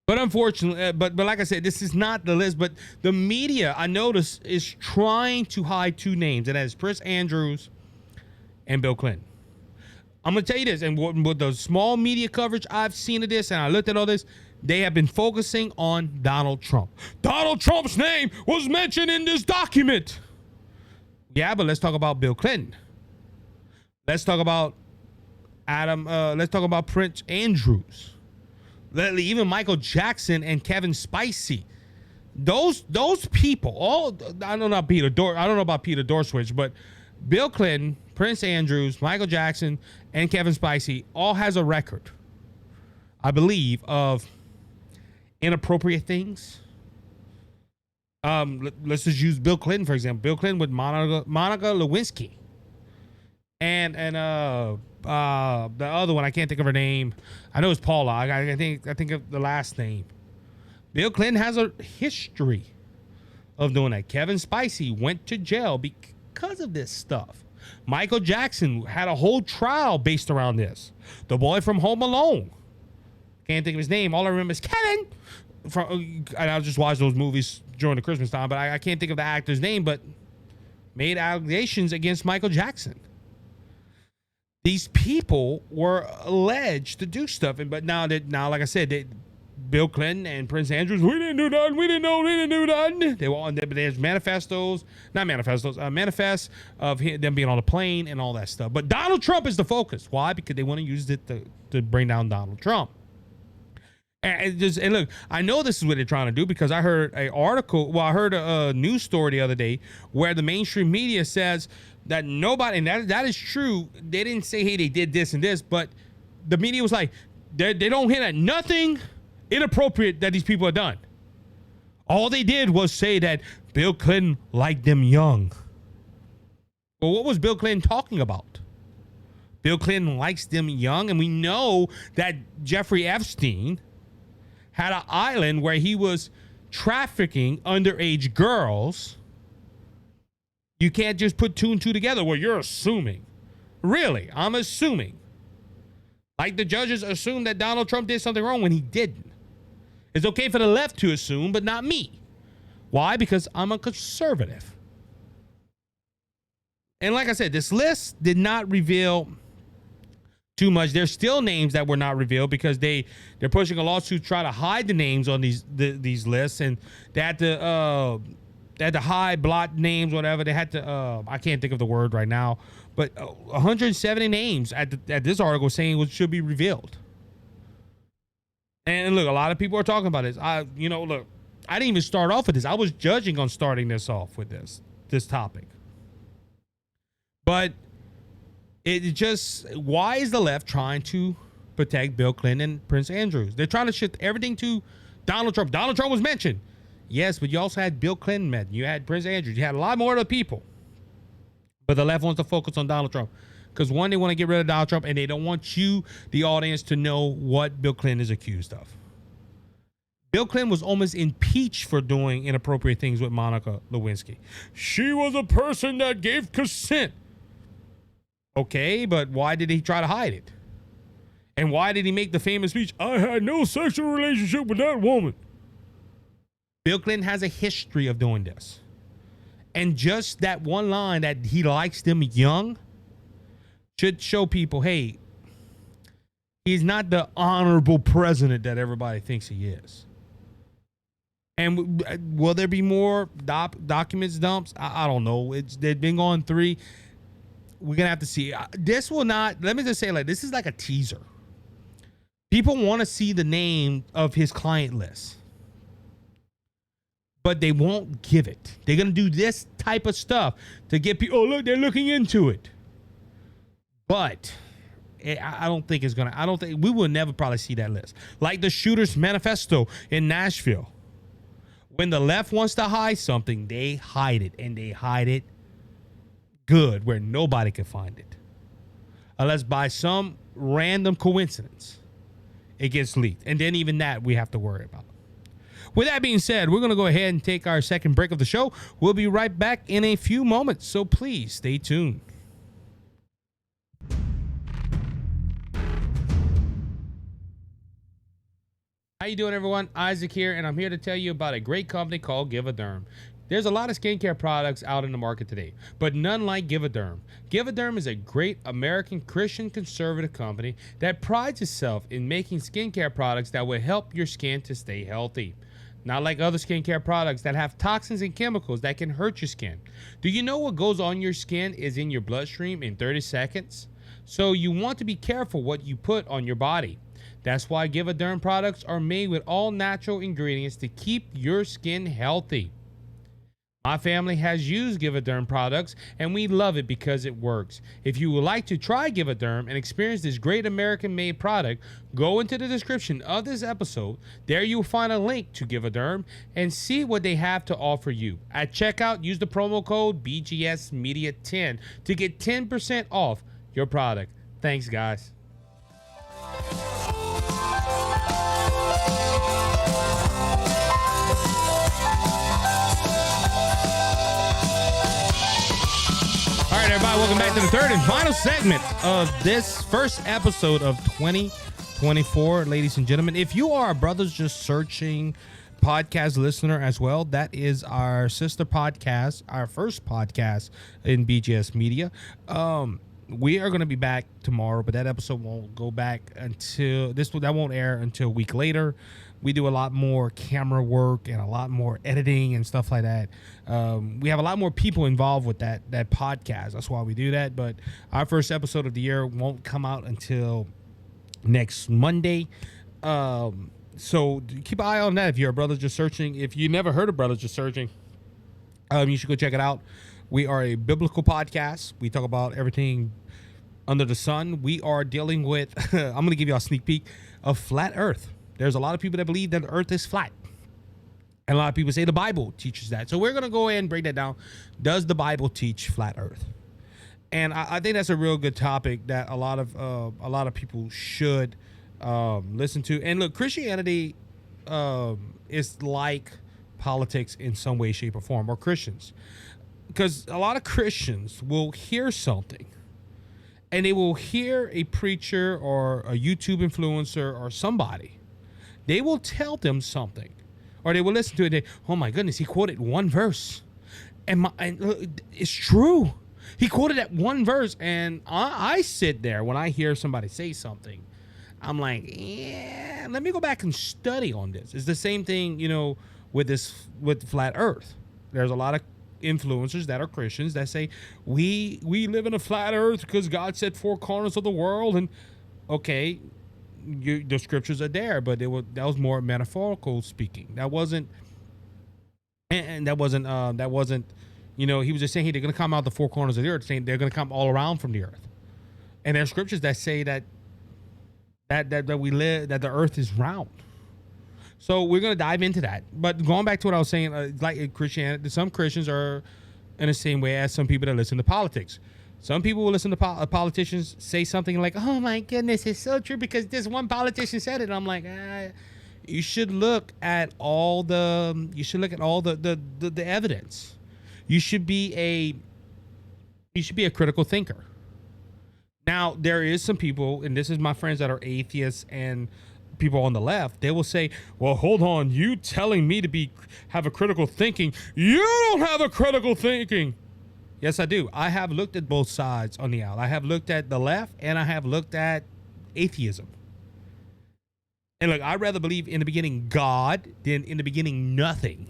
But unfortunately, but like I said, this is not the list. But the media, I noticed, is trying to hide two names, and that is Prince Andrews and Bill Clinton. I'm going to tell you this, and with the small media coverage I've seen of this, and I looked at all this, they have been focusing on Donald Trump. Donald Trump's name was mentioned in this document. Yeah, but let's talk about Bill Clinton. Let's talk about let's talk about Prince Andrews. Even Michael Jackson and Kevin Spacey. Those people, I don't know about Peter Dorswich, but Bill Clinton, Prince Andrews, Michael Jackson, and Kevin Spacey all has a record, I believe, of inappropriate things. Let's just use Bill Clinton, for example. Bill Clinton with Monica Lewinsky. And the other one, I can't think of her name. I know it's Paula. I think of the last name. Bill Clinton has a history of doing that. Kevin Spacey went to jail because of this stuff. Michael Jackson had a whole trial based around this. The boy from Home Alone. Can't think of his name. All I remember is Kevin. And I just watched those movies during the Christmas time, but I can't think of the actor's name, but made allegations against Michael Jackson. These people were alleged to do stuff, but now, like I said, Bill Clinton and Prince Andrews, we didn't do nothing. We didn't do nothing. They were on there, but there's manifests of them being on the plane and all that stuff. But Donald Trump is the focus. Why? Because they want to use it to bring down Donald Trump. And look, I know this is what they're trying to do because I heard I heard a news story the other day where the mainstream media says that nobody, and that is true. They didn't say, hey, they did this and this, but the media was like, they don't hit at nothing inappropriate that these people have done. All they did was say that Bill Clinton liked them young. Well, what was Bill Clinton talking about? Bill Clinton likes them young, and we know that Jeffrey Epstein had an island where he was trafficking underage girls. You can't just put two and two together. Well, you're assuming. Really, I'm assuming. Like the judges assumed that Donald Trump did something wrong when he didn't. It's okay for the left to assume, but not me. Why? Because I'm a conservative. And like I said, this list did not reveal too much. There's still names that were not revealed because they're pushing a lawsuit to try to hide the names on these lists, and they had to hide, blot names, whatever. They had to I can't think of the word right now, but 170 names at this article saying what should be revealed. And look, a lot of people are talking about this. Look, I didn't even start off with this. I was judging on starting this off with this topic. But it just, why is the left trying to protect Bill Clinton and Prince Andrews? They're trying to shift everything to Donald Trump. Donald Trump was mentioned. Yes, but you also had Bill Clinton mentioned. You had Prince Andrews. You had a lot more other people. But the left wants to focus on Donald Trump. Because one, they want to get rid of Donald Trump, and they don't want you, the audience, to know what Bill Clinton is accused of. Bill Clinton was almost impeached for doing inappropriate things with Monica Lewinsky. She was a person that gave consent. Okay, but why did he try to hide it? And why did he make the famous speech, I had no sexual relationship with that woman? Bill Clinton has a history of doing this. And just that one line that he likes them young should show people, hey, he's not the honorable president that everybody thinks he is. And will there be more documents dumps? I don't know. They've been going 3. We're going to have to see. This will not, let me just say, like, this is like a teaser. People want to see the name of his client list, but they won't give it. They're going to do this type of stuff to get people, oh, look, they're looking into it. But I don't think it's going to, I don't think, we will never probably see that list. Like the Shooter's Manifesto in Nashville. When the left wants to hide something, they hide it, and they hide it good where nobody can find it. Unless by some random coincidence, it gets leaked. And then even that we have to worry about. With that being said, we're going to go ahead and take our second break of the show. We'll be right back in a few moments, so please stay tuned. How you doing, everyone? Isaac here, and I'm here to tell you about a great company called Give a Derm. There's a lot of skincare products out in the market today, but none like Give a Derm. Give a Derm is a great American Christian conservative company that prides itself in making skincare products that will help your skin to stay healthy. Not like other skincare products that have toxins and chemicals that can hurt your skin. Do you know what goes on your skin is in your bloodstream in 30 seconds? So you want to be careful what you put on your body. That's why Give a Derm products are made with all natural ingredients to keep your skin healthy. My family has used Give a Derm products, and we love it because it works. If you would like to try Give a Derm and experience this great American-made product, go into the description of this episode. There you'll find a link to Give a Derm and see what they have to offer you. At checkout, use the promo code BGSmedia10 to get 10% off your product. Thanks, guys. All right, everybody, welcome back to the third and final segment of this first episode of 2024. Ladies and gentlemen, if you are a Brothers Just Searching podcast listener as well, that is our sister podcast, our first podcast in BGS Media. We are going to be back tomorrow, but that episode won't go back until that won't air until a week later. We do a lot more camera work and a lot more editing and stuff like that. We have a lot more people involved with that podcast. That's why we do that. But our first episode of the year won't come out until next Monday. So keep an eye on that. If you're a Brothers Just Searching, if you never heard of Brothers Just Searching, you should go check it out. We are a biblical podcast. We talk about everything under the sun. We are dealing with, I'm going to give you a sneak peek of flat earth. There's a lot of people that believe that the earth is flat. And a lot of people say the Bible teaches that. So we're going to go ahead and break that down. Does the Bible teach flat earth? And I think that's a real good topic that a lot of people should listen to. And look, Christianity is like politics in some way, shape, or form, or Christians. Because a lot of Christians will hear something, and they will hear a preacher or a YouTube influencer or somebody. They will tell them something, or they will listen to it. Oh my goodness, he quoted one verse, and it's true. He quoted that one verse, and I sit there when I hear somebody say something. I'm like, yeah, let me go back and study on this. It's the same thing, with flat Earth. There's a lot of influencers that are Christians that say we live in a flat earth because God said 4 corners of the world, and okay, the scriptures are there, but that was more metaphorical speaking. That wasn't he was just saying, hey, they're going to come out the 4 corners of the earth, saying they're going to come all around from the earth. And there are scriptures that say that we live, that the earth is round. So we're going to dive into that. But going back to what I was saying, like Christianity, some Christians are in the same way as some people that listen to politics. Some people will listen to politicians say something like, "Oh my goodness, it's so true because this one politician said it." And I'm like, you should look at all the evidence. You should be a critical thinker. Now, there is some people, and this is my friends that are atheists and people on the left, they will say, "Well, hold on, you telling me to have a critical thinking? You don't have a critical thinking." Yes, I do. I have looked at both sides on the aisle. I have looked at the left and I have looked at atheism. And look, I'd rather believe in the beginning God than in the beginning nothing.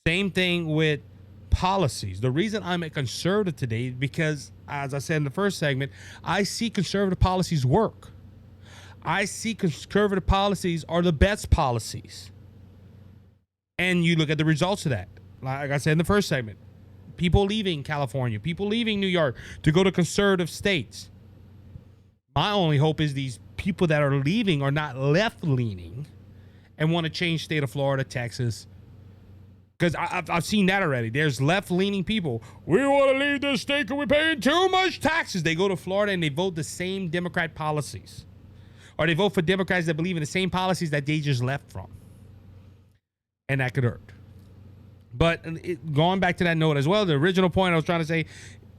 Same thing with policies. The reason I'm a conservative today is because, as I said in the first segment, I see conservative policies work. I see conservative policies are the best policies. And you look at the results of that. Like I said in the first segment, people leaving California, people leaving New York to go to conservative states. My only hope is these people that are leaving are not left-leaning and want to change state of Florida, Texas. Because I've seen that already. There's left-leaning people. We want to leave this state because we're paying too much taxes. They go to Florida and they vote the same Democrat policies. Or they vote for Democrats that believe in the same policies that they just left from. And that could hurt. But going back to that note as well, the original point I was trying to say,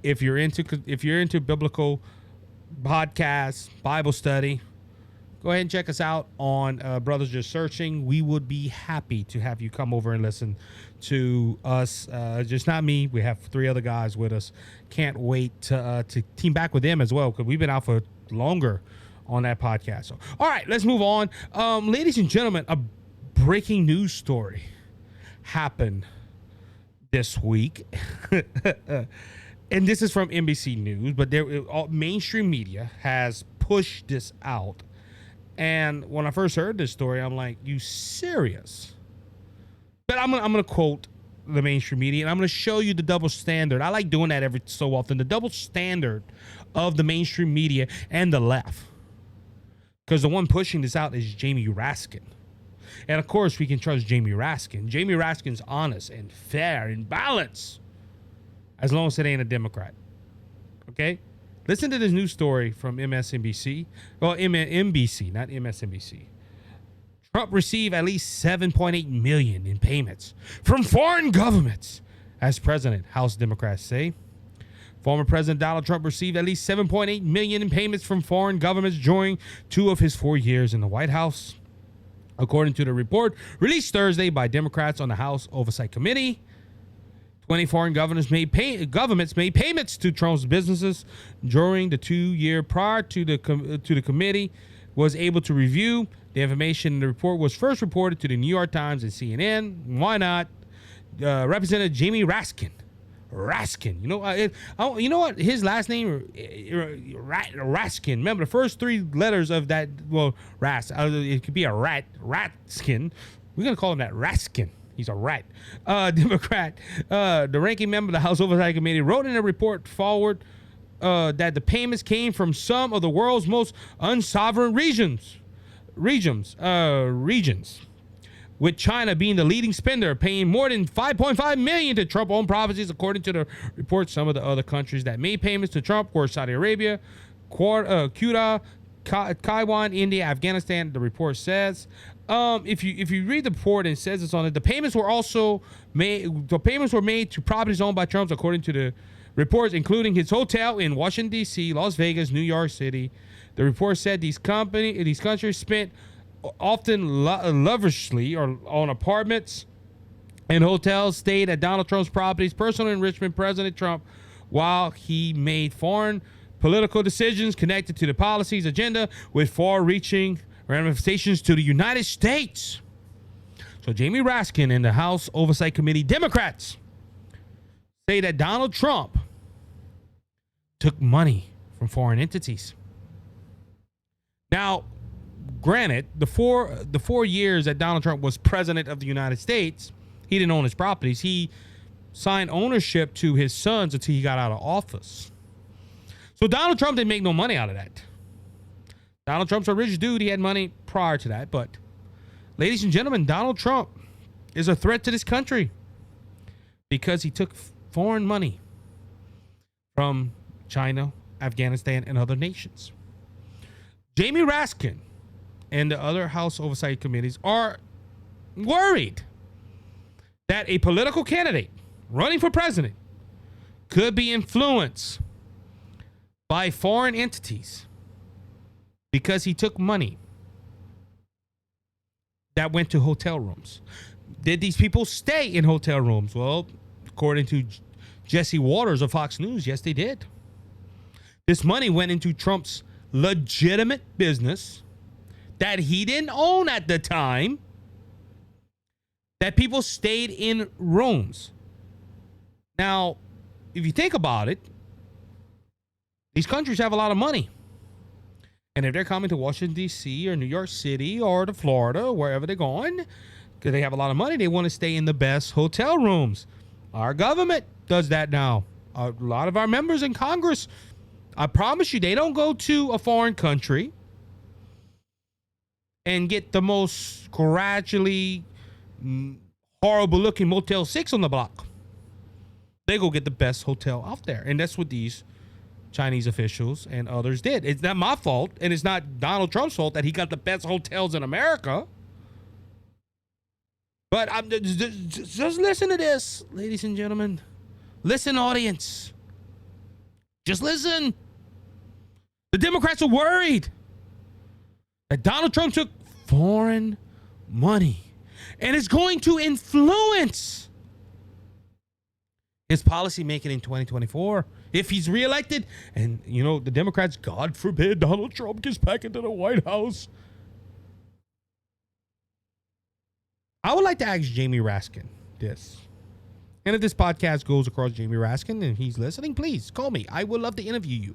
if you're into biblical podcasts, Bible study, go ahead and check us out on Brothers Just Searching. We would be happy to have you come over and listen to us. Just not me. We have 3 other guys with us. Can't wait to team back with them as well, because we've been out for longer on that podcast. So, all right, let's move on. Ladies and gentlemen, a breaking news story happened this week. And this is from NBC News, but mainstream media has pushed this out. And when I first heard this story, I'm like, you serious? But I'm gonna quote the mainstream media, and I'm gonna show you the double standard. I like doing that every so often. The double standard of the mainstream media and the left. Because the one pushing this out is Jamie Raskin. And of course, we can trust Jamie Raskin. Jamie Raskin's honest and fair and balanced, as long as it ain't a Democrat. Okay? Listen to this news story from MSNBC. Well, NBC, not MSNBC. Trump received at least $7.8 million in payments from foreign governments, as president, House Democrats say. Former President Donald Trump received at least $7.8 million in payments from foreign governments during 2 of his 4 years in the White House. According to the report released Thursday by Democrats on the House Oversight Committee, 20 foreign governments made payments to Trump's businesses during the 2 year prior to the committee was able to review. The information in the report was first reported to the New York Times and CNN. Why not? Representative Jamie Raskin. You know what? His last name, Raskin. Remember the first 3 letters of that? Well, it could be a rat. Raskin. We're gonna call him that Raskin. He's a rat. Democrat. The ranking member of the House Oversight Committee wrote in a report forward that the payments came from some of the world's most unsovereign regions, with China being the leading spender, paying more than $5.5 million to Trump-owned properties. According to the report, some of the other countries that made payments to Trump were Saudi Arabia, Cuba, Taiwan, India, Afghanistan. The report says. If you read the report and it says it's on it, the payments were made to properties owned by Trump, according to the reports, including his hotel in Washington D.C., Las Vegas, New York City. The report said these countries spent often lavishly or on apartments and hotels, stayed at Donald Trump's properties, personal enrichment. President Trump, while he made foreign political decisions connected to the policies agenda with far-reaching ramifications to the United States. So Jamie Raskin and the House Oversight Committee Democrats say that Donald Trump took money from foreign entities. Now, granted, the four years that Donald Trump was president of the United States, he didn't own his properties. He signed ownership to his sons until he got out of office. So Donald Trump didn't make no money out of that. Donald Trump's a rich dude. He had money prior to that. But, ladies and gentlemen, Donald Trump is a threat to this country because he took foreign money from China, Afghanistan, and other nations. Jamie Raskin and the other House Oversight Committees are worried that a political candidate running for president could be influenced by foreign entities because he took money that went to hotel rooms. Did these people stay in hotel rooms? Well, according to Jesse Waters of Fox News, yes, they did. This money went into Trump's legitimate business that he didn't own at the time, that people stayed in rooms. Now, if you think about it, these countries have a lot of money. And if they're coming to Washington, D.C. or New York City or to Florida, wherever they're going, because they have a lot of money, they want to stay in the best hotel rooms. Our government does that now. A lot of our members in Congress, I promise you, they don't go to a foreign country and get the most gradually horrible-looking Motel 6 on the block. They go get the best hotel out there. And that's what these Chinese officials and others did. It's not my fault, and it's not Donald Trump's fault that he got the best hotels in America. But just listen to this, ladies and gentlemen. Listen, audience. Just listen. The Democrats are worried that Donald Trump took foreign money and is going to influence his policy making in 2024 if he's reelected. And, you know, the Democrats, God forbid Donald Trump gets back into the White House. I would like to ask Jamie Raskin this. And if this podcast goes across Jamie Raskin and he's listening, please call me. I would love to interview you.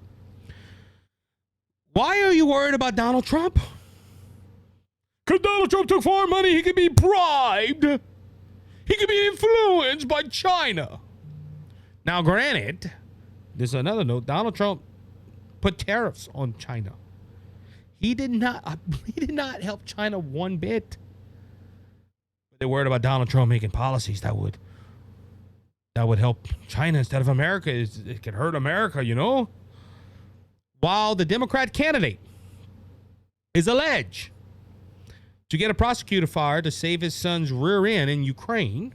Why are you worried about Donald Trump? Because Donald Trump took foreign money. He could be bribed. He could be influenced by China. Now, granted, there's another note. Donald Trump put tariffs on China. He did not help China one bit. But they're worried about Donald Trump making policies that would help China instead of America. It could hurt America, you know? While the Democrat candidate is alleged to get a prosecutor fired to save his son's rear end in Ukraine,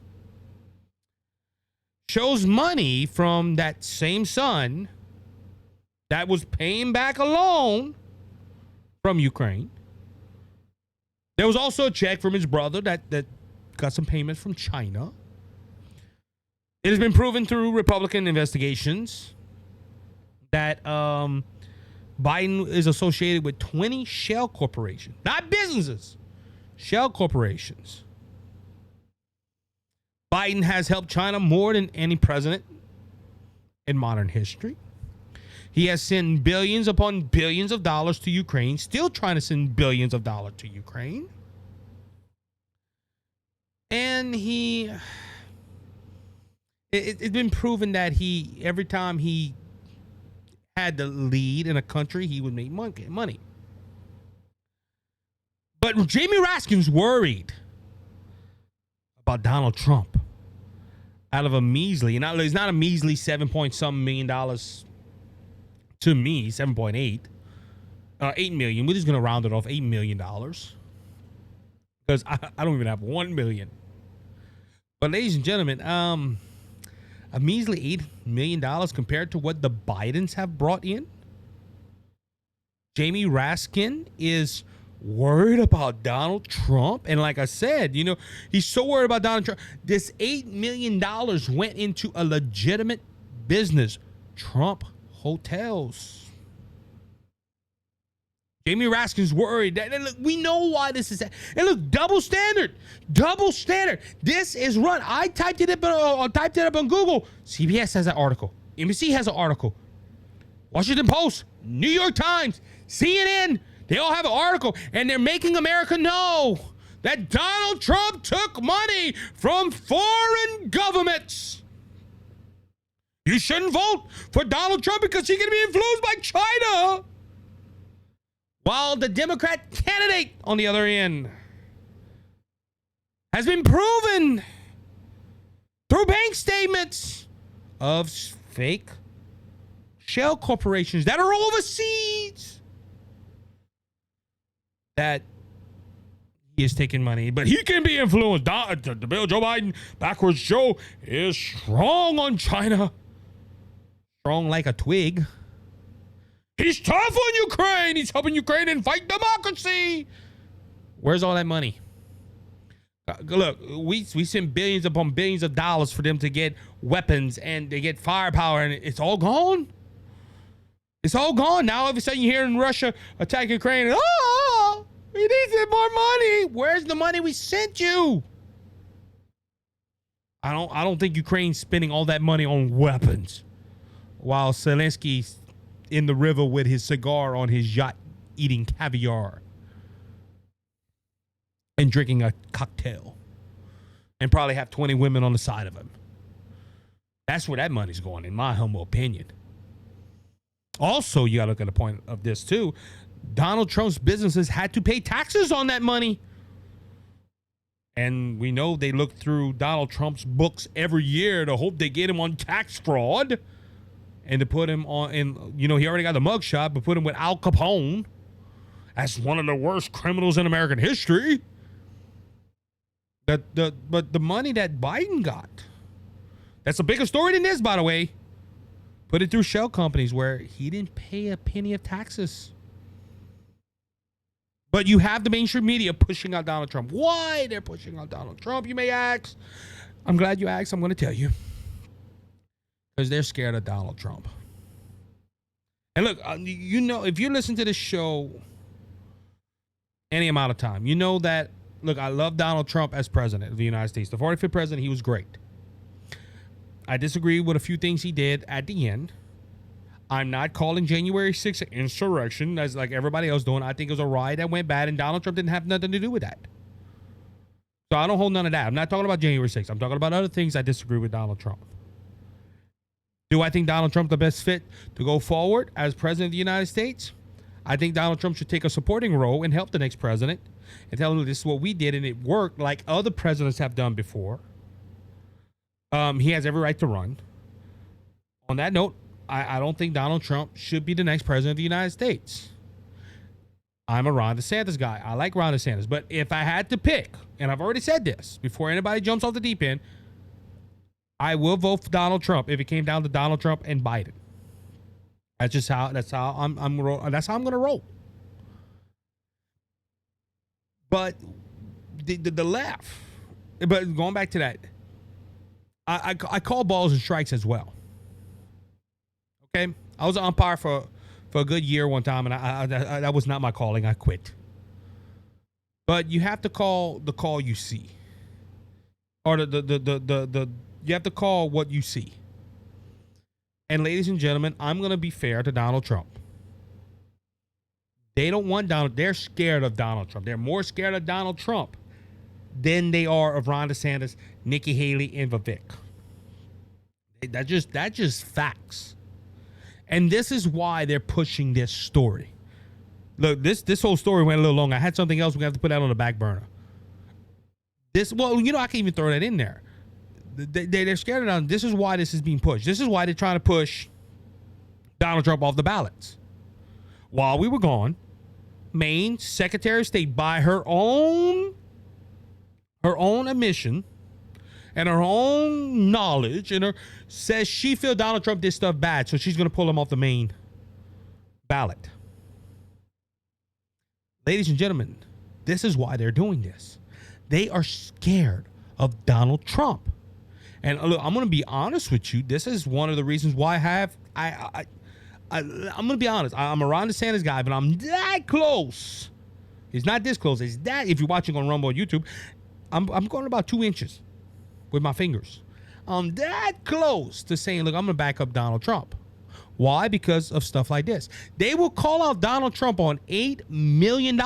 shows money from that same son that was paying back a loan from Ukraine. There was also a check from his brother that got some payments from China. It has been proven through Republican investigations that Biden is associated with 20 shell corporations, not businesses, shell corporations. Biden has helped China more than any president in modern history. He has sent billions upon billions of dollars to Ukraine, still trying to send billions of dollars to Ukraine. And it's been proven that every time he had the lead in a country, he would make money. But Jamie Raskin's worried about Donald Trump out of a measly, and it's not a measly $7-point-something million to me, 7.8, $8 million. We're just going to round it off, $8 million. Because I don't even have $1 million. But ladies and gentlemen, a measly $8 million compared to what the Bidens have brought in. Jamie Raskin is worried about Donald Trump. And like I said, you know, he's so worried about Donald Trump. This $8 million went into a legitimate business, Trump Hotels. Jamie Raskin's worried. And look, we know why this is. And look, double standard. This is run. I typed it up on Google. CBS has an article. NBC has an article. Washington Post, New York Times, CNN. They all have an article, and they're making America know that Donald Trump took money from foreign governments. You shouldn't vote for Donald Trump because he's going to be influenced by China. While the Democrat candidate, on the other end, has been proven through bank statements of fake shell corporations that are overseas that he is taking money, but he can be influenced. The Bill Joe Biden backwards Joe is strong on China. Strong like a twig. He's tough on Ukraine. He's helping Ukraine and fight democracy. Where's all that money? Look, we send billions upon billions of dollars for them to get weapons and they get firepower, and it's all gone. It's all gone. Now all of a sudden you're hearing Russia attack Ukraine. Oh, we need more money. Where's the money we sent you? I don't think Ukraine's spending all that money on weapons while Zelensky's in the river with his cigar on his yacht eating caviar and drinking a cocktail and probably have 20 women on the side of him. That's where that money's going, in my humble opinion. Also, you got to look at the point of this too. Donald Trump's businesses had to pay taxes on that money. And we know they look through Donald Trump's books every year to hope they get him on tax fraud and to put him on, and he already got the mugshot, but put him with Al Capone as one of the worst criminals in American history. But the money that Biden got, that's a bigger story than this, by the way. Put it through shell companies where he didn't pay a penny of taxes. But you have the mainstream media pushing out Donald Trump. Why they're pushing out Donald Trump, you may ask. I'm glad you asked. I'm going to tell you. Because they're scared of Donald Trump. And look, if you listen to this show any amount of time, you know that, look, I love Donald Trump as president of the United States. The 45th president, he was great. I disagree with a few things he did at the end. I'm not calling January 6th an insurrection as like everybody else doing. I think it was a riot that went bad, and Donald Trump didn't have nothing to do with that. So I don't hold none of that. I'm not talking about January 6th. I'm talking about other things I disagree with Donald Trump. Do I think Donald Trump the best fit to go forward as president of the United States? I think Donald Trump should take a supporting role and help the next president and tell him this is what we did and it worked like other presidents have done before. He has every right to run. On that note, I don't think Donald Trump should be the next president of the United States. I'm a Ron DeSantis guy. I like Ron DeSantis. But if I had to pick, and I've already said this before anybody jumps off the deep end, I will vote for Donald Trump if it came down to Donald Trump and Biden. That's how I'm going to roll. But the left, but going back to that, I call balls and strikes as well. Okay, I was an umpire for a good year one time, and I that was not my calling. I quit. But you have to call the call you see, or the you have to call what you see. And ladies and gentlemen, I'm going to be fair to Donald Trump. They don't want Donald. They're scared of Donald Trump. They're more scared of Donald Trump than they are of Ron DeSantis, Nikki Haley, and Vivek. That's just facts. And this is why they're pushing this story. Look, this whole story went a little long. I had something else we're going to have to put out on the back burner. I can even throw that in there. They're scared of Donald. This is why this is being pushed. This is why they're trying to push Donald Trump off the ballots. While we were gone, Maine Secretary of State, by her own admission and her own knowledge, says she feels Donald Trump did stuff bad, so she's going to pull him off the Maine ballot. Ladies and gentlemen, this is why they're doing this. They are scared of Donald Trump. And look, I'm going to be honest with you. This is one of the reasons why I'm going to be honest. I'm a Ron DeSantis guy, but I'm that close. It's not this close. It's that, if you're watching on Rumble or YouTube, I'm going about 2 inches with my fingers. I'm that close to saying, look, I'm going to back up Donald Trump. Why? Because of stuff like this. They will call out Donald Trump on $8 million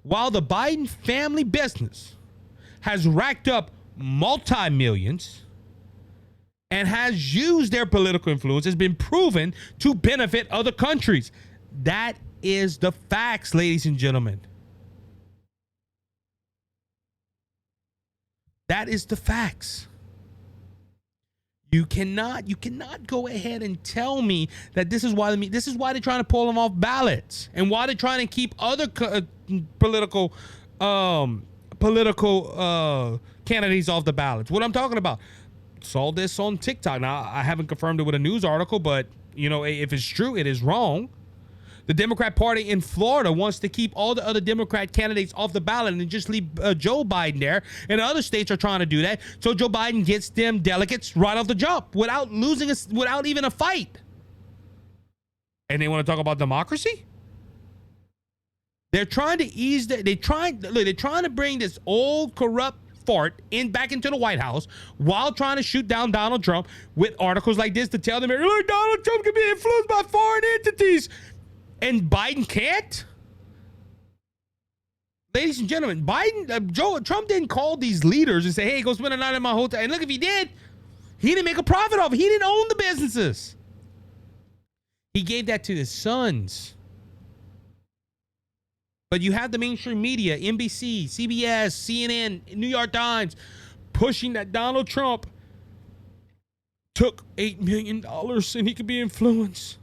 while the Biden family business has racked up multi-millions and has used their political influence, has been proven to benefit other countries. That is the facts, ladies and gentlemen. That is the facts. You cannot go ahead and tell me that this is why they're trying to pull them off ballots, and why they're trying to keep other political candidates off the ballots. What I'm talking about. Saw this on TikTok. Now, I haven't confirmed it with a news article, but if it's true, it is wrong. The Democrat Party in Florida wants to keep all the other Democrat candidates off the ballot and just leave Joe Biden there. And other states are trying to do that. So Joe Biden gets them delegates right off the jump without without even a fight. And they want to talk about democracy? They're trying to they're trying to bring this old corrupt fart back into the White House while trying to shoot down Donald Trump with articles like this to tell them, look, Donald Trump can be influenced by foreign entities. And Biden can't? Ladies and gentlemen, Trump didn't call these leaders and say, hey, go spend a night in my hotel. And look, if he did, he didn't make a profit off it. He didn't own the businesses. He gave that to his sons. But you have the mainstream media, NBC, CBS, CNN, New York Times, pushing that Donald Trump took $8 million and he could be influenced.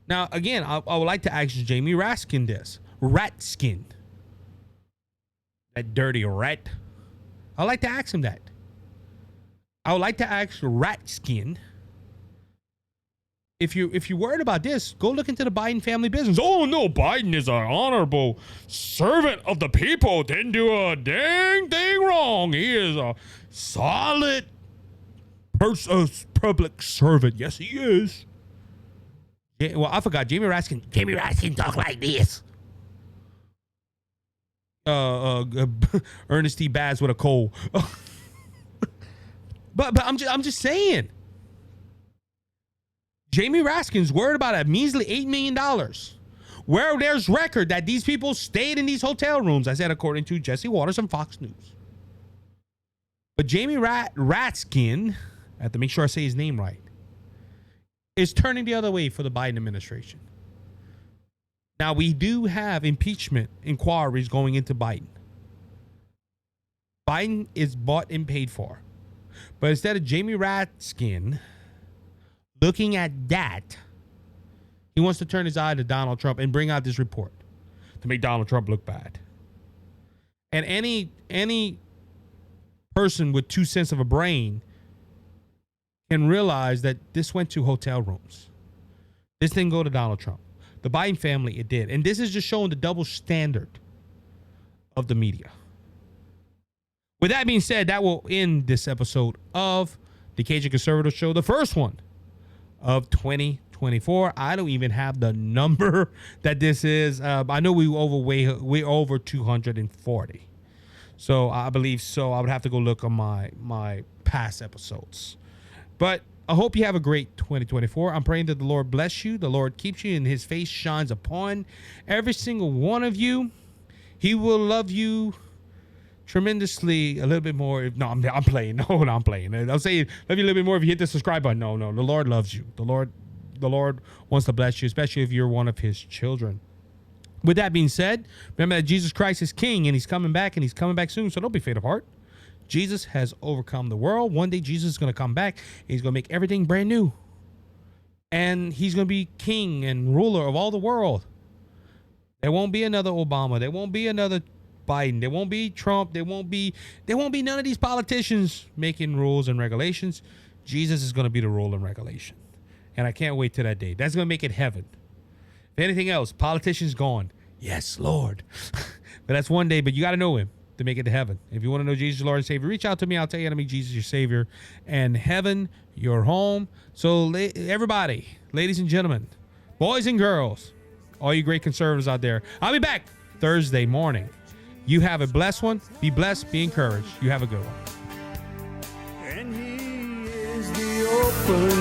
Now, again, I would like to ask Jamie Raskin this. Ratskin. That dirty rat. I'd like to ask him that. I would like to ask Ratskin, if you're worried about this, go look into the Biden family business. Oh, no, Biden is an honorable servant of the people. Didn't do a dang thing wrong. He is a solid public servant. Yes, he is. Yeah, well, I forgot. Jamie Raskin talk like this. Ernest T. Baz with a cold. but I'm just saying. Jamie Raskin's worried about a measly $8 million. Where there's record that these people stayed in these hotel rooms. I said according to Jesse Waters on Fox News. But Jamie Raskin, I have to make sure I say his name right, is turning the other way for the Biden administration. Now, we do have impeachment inquiries going into Biden. Biden is bought and paid for. But instead of Jamie Raskin looking at that, he wants to turn his eye to Donald Trump and bring out this report to make Donald Trump look bad. And any person with 2 cents of a brain can realize that this went to hotel rooms. This didn't go to Donald Trump. The Biden family, it did. And this is just showing the double standard of the media. With that being said, that will end this episode of the Cajun Conservative Show, the first one of 2024. I don't even have the number that this is. I know we're over 240. So I believe so. I would have to go look on my past episodes. But I hope you have a great 2024. I'm praying that the Lord bless you. The Lord keeps you and his face shines upon every single one of you. He will love you tremendously a little bit more. I'm playing. No, I'm playing. I'll say love you a little bit more if you hit the subscribe button. No. The Lord loves you. The Lord wants to bless you, especially if you're one of his children. With that being said, remember that Jesus Christ is King and he's coming back soon. So don't be faint of heart. Jesus has overcome the world. One day Jesus is going to come back. And he's going to make everything brand new. And he's going to be king and ruler of all the world. There won't be another Obama. There won't be another Biden. There won't be Trump. There won't be none of these politicians making rules and regulations. Jesus is going to be the rule and regulation. And I can't wait till that day. That's going to make it heaven. If anything else, politicians gone. Yes, Lord. But that's one day, but you got to know him to make it to heaven. If you want to know Jesus, your Lord and Savior, reach out to me. I'll tell you how to make Jesus your Savior and heaven your home. So everybody, ladies and gentlemen, boys and girls, all you great conservatives out there, I'll be back Thursday morning. You have a blessed one. Be blessed. Be encouraged. You have a good one. And he is the open